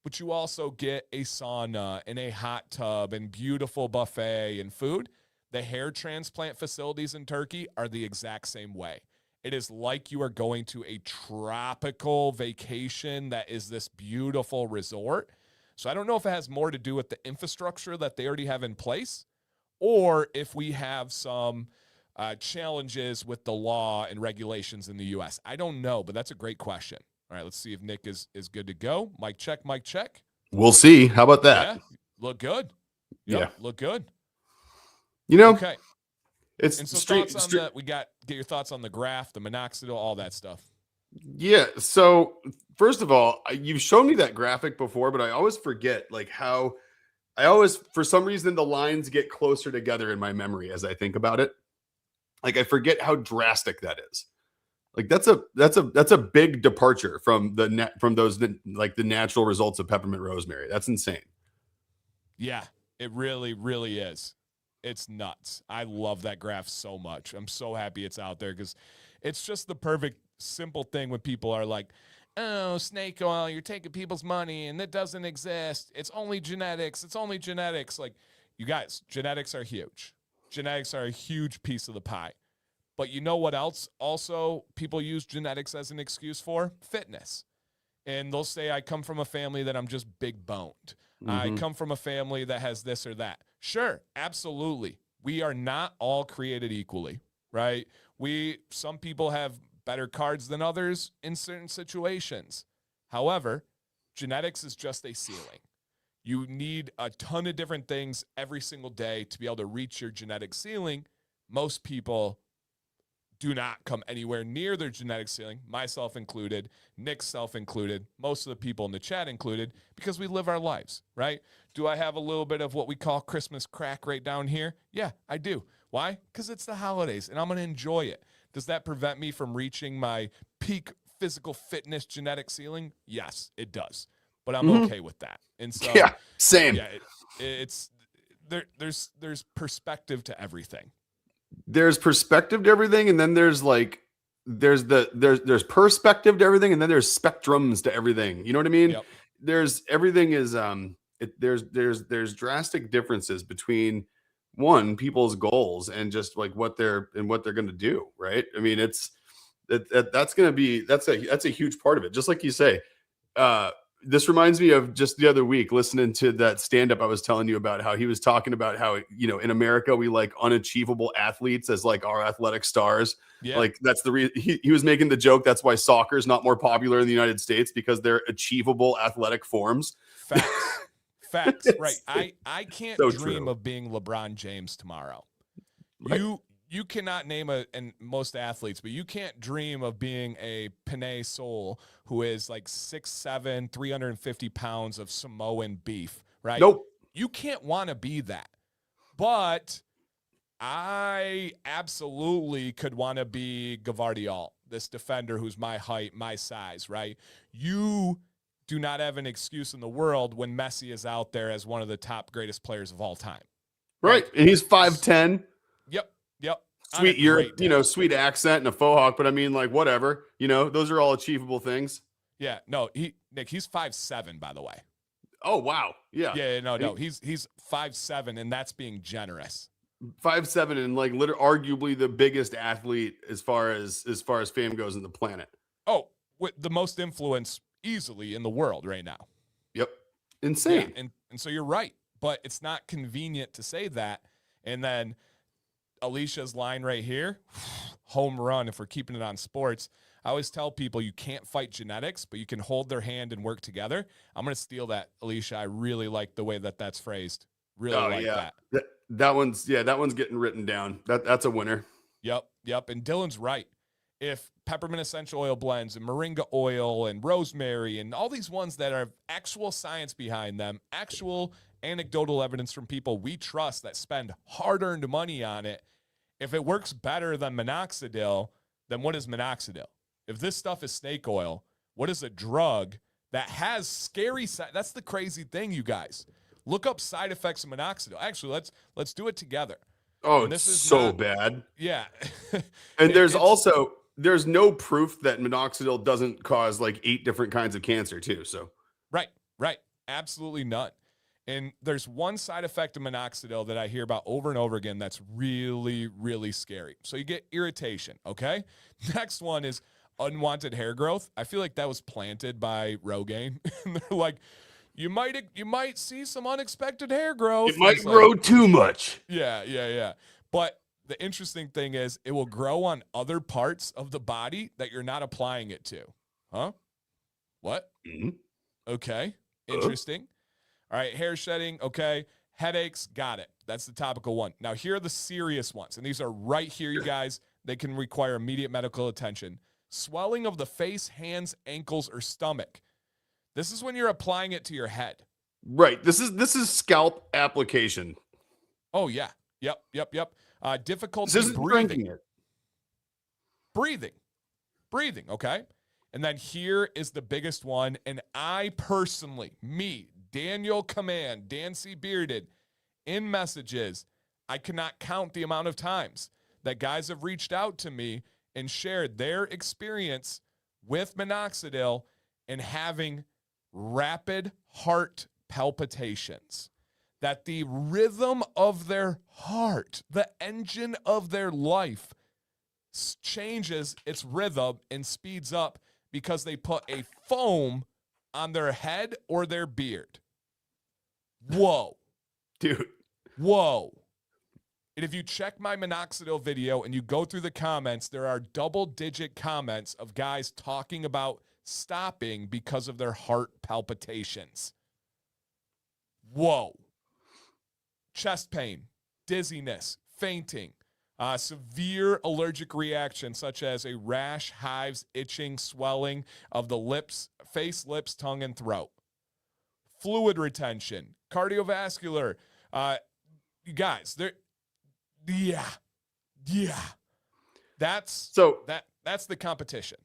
But you also get a sauna and a hot tub and beautiful buffet and food. The hair transplant facilities in Turkey are the exact same way. It is like you are going to a tropical vacation that is this beautiful resort. So I don't know if it has more to do with the infrastructure that they already have in place, or if we have some challenges with the law and regulations in the U.S. I don't know, but that's a great question. All right, let's see if Nick is good to go. Mic check, mic check. We'll see. How about that? Yeah, look good. Yep, yeah, look good. Okay. It's and so thoughts on that. Get your thoughts on the graph, the minoxidil, all that stuff. Yeah. So first of all, you've shown me that graphic before, but I always forget how for some reason, the lines get closer together in my memory as I think about it. Like I forget how drastic that is. Like that's a big departure from the natural results of peppermint rosemary. That's insane. Yeah, it really, really is. It's nuts. I love that graph so much. I'm so happy it's out there because it's just the perfect, simple thing when people are like, oh, snake oil, you're taking people's money and it doesn't exist. It's only genetics. It's only genetics. Like, you guys, genetics are huge. Genetics are a huge piece of the pie. But you know what else also people use genetics as an excuse for? Fitness. And they'll say, I come from a family that I'm just big boned. Mm-hmm. I come from a family that has this or that. Sure, absolutely. We are not all created equally, right? Some people have better cards than others in certain situations. However, genetics is just a ceiling. You need a ton of different things every single day to be able to reach your genetic ceiling. Most people do not come anywhere near their genetic ceiling, myself included, Nick's self included, most of the people in the chat included, because we live our lives, right? Do I have a little bit of what we call Christmas crack right down here? Yeah, I do. Why? Because it's the holidays, and I'm going to enjoy it. Does that prevent me from reaching my peak physical fitness genetic ceiling? Yes, it does. But I'm okay with that. And so, yeah, same. Yeah, it's there's perspective to everything. There's perspective to everything, and then there's perspective to everything, and then there's spectrums to everything. You know what I mean? Yep. There's drastic differences between people's goals and just like what they're going to do, right? I mean, that's a huge part of it. Just like you say, this reminds me of just the other week listening to that stand-up I was telling you about, how he was talking about how, in America, we like unachievable athletes as like our athletic stars. Yeah. Like that's the reason he was making the joke. That's why soccer is not more popular in the United States, because they're achievable athletic forms. Facts. Right. I can't dream of being LeBron James tomorrow. Right. You cannot name and most athletes, but you can't dream of being a Panay Soul who is like 6'7", 350 pounds of Samoan beef, right? Nope. You can't want to be that. But I absolutely could want to be Gavardiol, this defender who's my height, my size, right? You do not have an excuse in the world when Messi is out there as one of the top greatest players of all time. Right. And he's 5'10". Yep. Sweet, sweet accent and a faux hawk, but I mean, like, whatever, those are all achievable things. Yeah, no, Nick, he's 5'7", by the way. Oh, wow. Yeah. Yeah, no. He's 5'7", and that's being generous. 5'7", and like literally arguably the biggest athlete as far as fame goes in the planet. Oh, with the most influence easily in the world right now. Yep. Insane. Yeah, and so you're right, but it's not convenient to say that. And then Alicia's line right here, home run if we're keeping it on sports. I always tell people you can't fight genetics, but you can hold their hand and work together. I'm going to steal that, Alicia. I really like the way that that's phrased. Really that. That one's getting written down. That's a winner. Yep. And Dylan's right. If peppermint essential oil blends and moringa oil and rosemary and all these ones that are actual science behind them, actual anecdotal evidence from people we trust that spend hard-earned money on it, if it works better than minoxidil, then what is minoxidil? If this stuff is snake oil, what is a drug that has scary side? That's the crazy thing, you guys. Look up side effects of minoxidil. Actually, let's do it together. Oh, this is so bad. Yeah. And there's no proof that minoxidil doesn't cause like 8 different kinds of cancer too. So right. Absolutely none. And there's one side effect of minoxidil that I hear about over and over again that's really, really scary. So you get irritation, okay? Next one is unwanted hair growth. I feel like that was planted by Rogaine. And they're like, you might see some unexpected hair growth. It might grow too much. Yeah. But the interesting thing is it will grow on other parts of the body that you're not applying it to. Huh? What? Mm-hmm. Okay. Interesting. All right. Hair shedding. Okay. Headaches. Got it. That's the topical one. Now, here are the serious ones. And these are right here, you guys. They can require immediate medical attention. Swelling of the face, hands, ankles, or stomach. This is when you're applying it to your head. Right. This is scalp application. Oh, yeah. Yep. Difficulty this isn't breathing. It. Breathing, okay? And then here is the biggest one. And I personally, Daniel Command, Dan C. Bearded, in messages, I cannot count the amount of times that guys have reached out to me and shared their experience with minoxidil and having rapid heart palpitations. That the rhythm of their heart, the engine of their life, changes its rhythm and speeds up because they put a foam on their head or their beard. Whoa. Dude. Whoa. And if you check my minoxidil video and you go through the comments, there are double-digit comments of guys talking about stopping because of their heart palpitations. Whoa. Chest pain, dizziness, fainting, severe allergic reactions such as a rash, hives, itching, swelling of the lips, face, lips, tongue, and throat. Fluid retention, cardiovascular. You guys, yeah. That's the competition.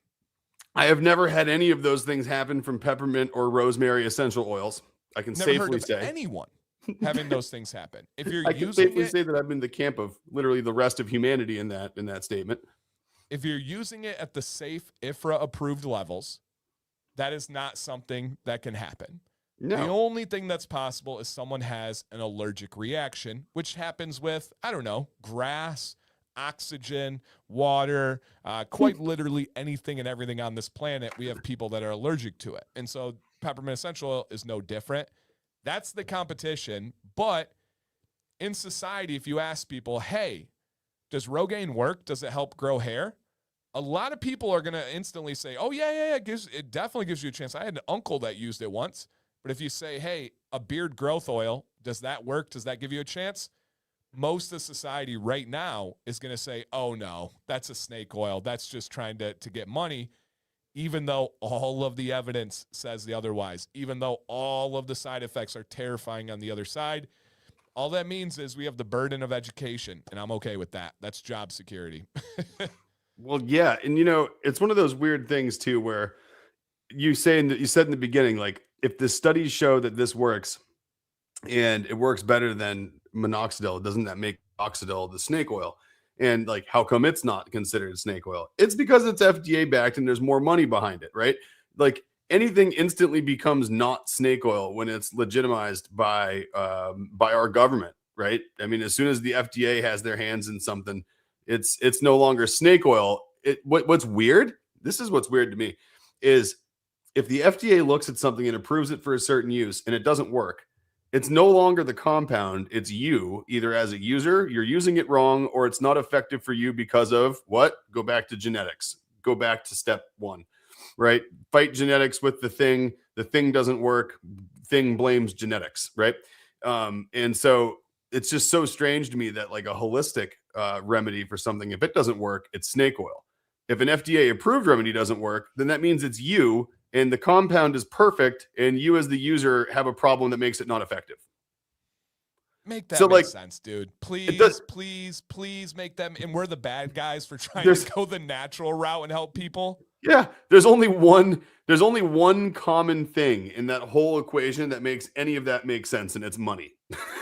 I have never had any of those things happen from peppermint or rosemary essential oils. I can Never safely heard of say anyone having those things happen. If you're I can safely say that I'm in the camp of literally the rest of humanity in that statement. If you're using it at the safe IFRA approved levels, that is not something that can happen. No. The only thing that's possible is someone has an allergic reaction, which happens with, I don't know, grass, oxygen, water, quite literally anything and everything on this planet. We have people that are allergic to it. And so peppermint essential oil is no different. That's the competition. But in society, if you ask people, hey, does Rogaine work? Does it help grow hair? A lot of people are going to instantly say, oh, yeah. It definitely gives you a chance. I had an uncle that used it once. But if you say, hey, a beard growth oil, does that work? Does that give you a chance? Most of society right now is going to say, oh, no, that's a snake oil. That's just trying to get money, even though all of the evidence says the otherwise, even though all of the side effects are terrifying on the other side. All that means is we have the burden of education, and I'm okay with that. That's job security. Well, yeah. And, it's one of those weird things, too, where you said in the beginning, like, if the studies show that this works and it works better than minoxidil, doesn't that make minoxidil the snake oil? And like, how come it's not considered snake oil? It's because it's FDA backed and there's more money behind it, right? Like, anything instantly becomes not snake oil when it's legitimized by our government, right? I mean, as soon as the FDA has their hands in something, it's no longer snake oil. What's weird? This is what's weird to me is if the FDA looks at something and approves it for a certain use and it doesn't work, it's no longer the compound. It's you, either as a user, you're using it wrong, or it's not effective for you because of what? Go back to genetics. Go back to step one, right? Fight genetics with the thing. The thing doesn't work. Thing blames genetics, right? And so it's just so strange to me that like a holistic remedy for something, if it doesn't work, it's snake oil. If an FDA approved remedy doesn't work, then that means it's you and the compound is perfect and you as the user have a problem that makes it not effective. Make that make sense, dude. Please make them. And we're the bad guys for trying to go the natural route and help people. Yeah, there's only one common thing in that whole equation that makes any of that make sense, and it's money.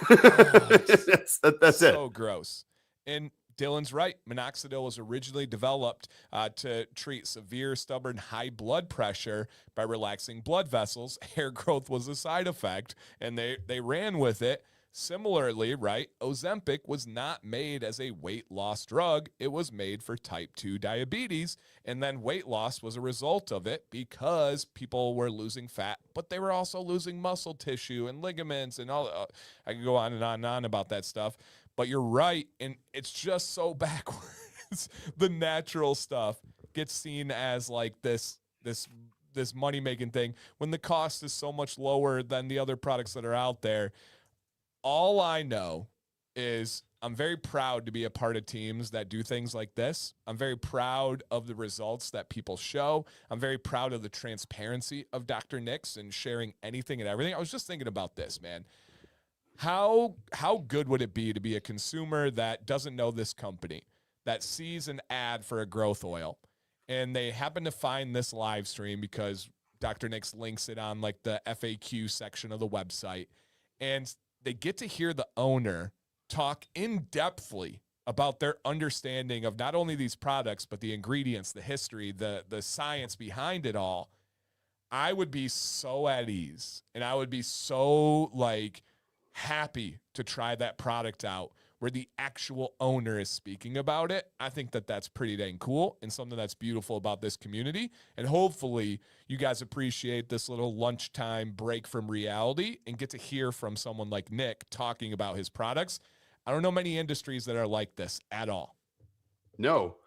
That's it. So gross. And Dylan's right. Minoxidil was originally developed to treat severe, stubborn, high blood pressure by relaxing blood vessels. Hair growth was a side effect, and they ran with it. Similarly, right, Ozempic was not made as a weight loss drug. It was made for type 2 diabetes, and then weight loss was a result of it because people were losing fat, but they were also losing muscle tissue and ligaments and all. I can go on and on about that stuff. But you're right, and it's just so backwards. The natural stuff gets seen as like this money-making thing when the cost is so much lower than the other products that are out there. All I know is I'm very proud to be a part of teams that do things like this. I'm very proud of the results that people show. I'm very proud of the transparency of Dr. Nix and sharing anything and everything. I was just thinking about this, man. How good would it be to be a consumer that doesn't know this company, that sees an ad for a growth oil, and they happen to find this live stream because Dr. Nix links it on like the FAQ section of the website, and they get to hear the owner talk in-depthly about their understanding of not only these products, but the ingredients, the history, the science behind it all. I would be so at ease, and I would be so like happy to try that product out where the actual owner is speaking about it. I think that that's pretty dang cool and something that's beautiful about this community. And hopefully you guys appreciate this little lunchtime break from reality and get to hear from someone like Nick talking about his products. I don't know many industries that are like this at all. No,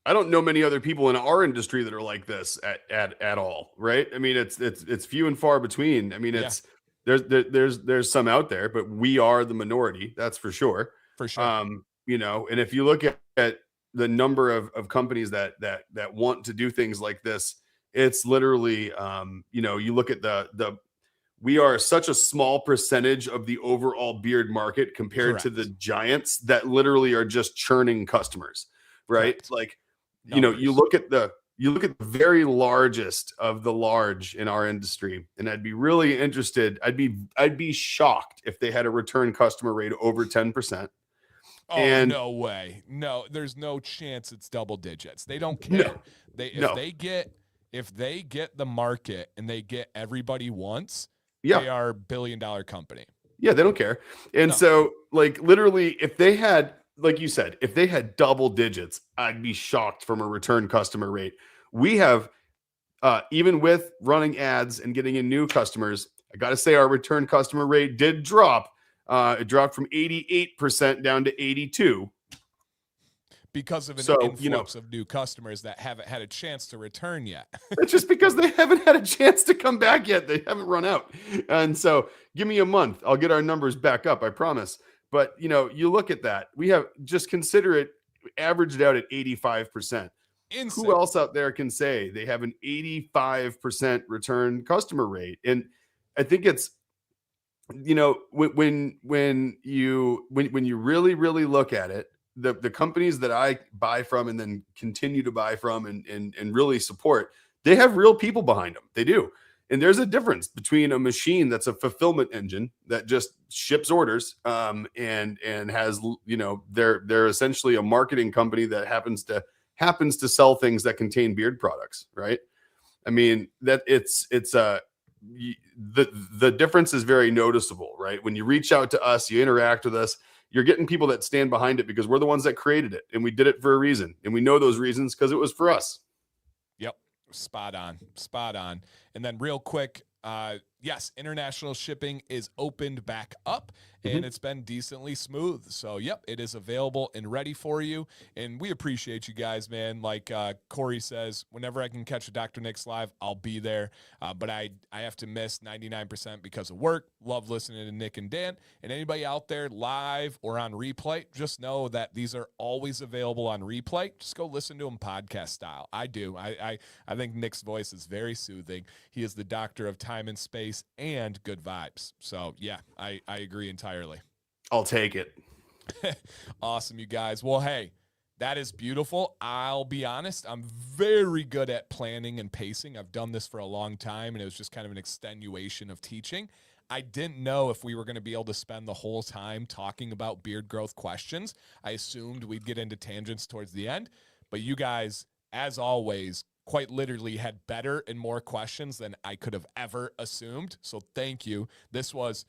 I don't know many other people in our industry that are like this at all. Right. I mean, it's few and far between. I mean, there's some out there, but we are the minority. That's for sure. For sure. You know, and if you look at the number of companies that want to do things like this, it's literally, you know, you look at we are such a small percentage of the overall beard market compared Correct. to the giants that literally are just churning customers, right? Correct. Like, Numbers. you know, you look at the very largest of the large in our industry, and I'd be really interested. I'd be shocked if they had a return customer rate over 10%. Oh, and no way. No, there's no chance it's double digits. They don't care. If they get the market and they get everybody once, they are $1 billion company. Yeah, they don't care. And so like literally if they had, like you said, if they had double digits, I'd be shocked from a return customer rate. We have even with running ads and getting in new customers, I got to say our return customer rate did drop. It dropped from 88% down to 82%. Because of an influx of new customers that haven't had a chance to return yet. It's just because they haven't had a chance to come back yet. They haven't run out. And so give me a month. I'll get our numbers back up, I promise. But, you know, you look at that. We have, just consider it averaged out at 85%. Insane. Who else out there can say they have an 85% return customer rate? And I think it's, you know, when you really look at it, the companies that I buy from and then continue to buy from and really support, they have real people behind them. They do. And there's a difference between a machine that's a fulfillment engine that just ships orders and has, you know, they're essentially a marketing company that happens to sell things that contain beard products, right? I mean, that the difference is very noticeable, right? When you reach out to us, you interact with us, you're getting people that stand behind it because we're the ones that created it and we did it for a reason. And we know those reasons because it was for us. Yep. Spot on. Spot on. And then real quick, yes, international shipping is opened back up and it's been decently smooth. So, yep, it is available and ready for you. And we appreciate you guys, man. Like Corey says, whenever I can catch a Dr. Nick's live, I'll be there. But I have to miss 99% because of work. Love listening to Nick and Dan. And anybody out there live or on replay, just know that these are always available on replay. Just go listen to them podcast style. I do. I think Nick's voice is very soothing. He is the doctor of time and space and good vibes. So, yeah, I agree entirely. I'll take it. Awesome, you guys. Well, hey, that is beautiful. I'll be honest, I'm very good at planning and pacing. I've done this for a long time, and it was just kind of an extenuation of teaching. I didn't know if we were going to be able to spend the whole time talking about beard growth questions. I assumed we'd get into tangents towards the end, but you guys, as always, quite literally had better and more questions than I could have ever assumed. So thank you. This was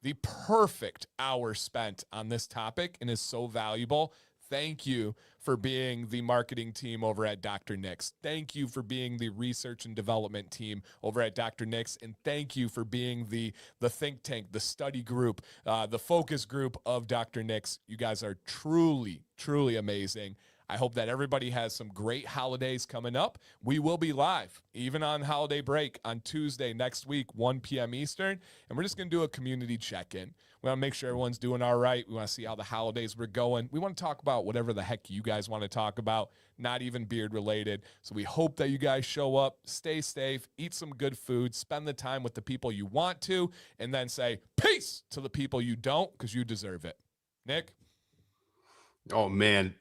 the perfect hour spent on this topic and is so valuable. Thank you for being the marketing team over at Dr. Nick's. Thank you for being the research and development team over at Dr. Nick's. And thank you for being the think tank, the study group, the focus group of Dr. Nick's. You guys are truly, truly amazing. I hope that everybody has some great holidays coming up. We will be live, even on holiday break, on Tuesday next week, 1 p.m. Eastern, and we're just going to do a community check-in. We want to make sure everyone's doing all right. We want to see how the holidays were going. We want to talk about whatever the heck you guys want to talk about, not even beard-related. So we hope that you guys show up, stay safe, eat some good food, spend the time with the people you want to, and then say peace to the people you don't because you deserve it. Nick? Oh man,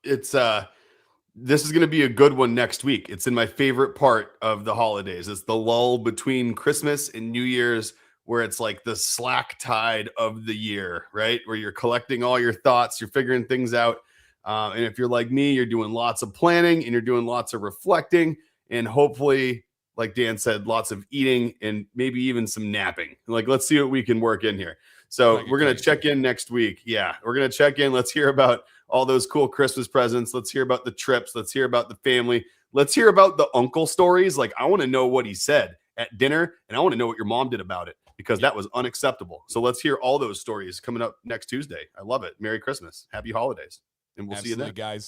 it's this is going to be a good one next week. It's in my favorite part of the holidays. It's the lull between Christmas and New Year's where it's like the slack tide of the year, right? Where you're collecting all your thoughts, you're figuring things out. And if you're like me, you're doing lots of planning and you're doing lots of reflecting and hopefully, like Dan said, lots of eating and maybe even some napping. Like, let's see what we can work in here. So we're going to check in next week. Yeah, we're going to check in. Let's hear about all those cool Christmas presents. Let's hear about the trips. Let's hear about the family. Let's hear about the uncle stories. Like, I want to know what he said at dinner, and I want to know what your mom did about it because that was unacceptable. So let's hear all those stories coming up next Tuesday. I love it. Merry Christmas. Happy holidays. And we'll see you then. Guys.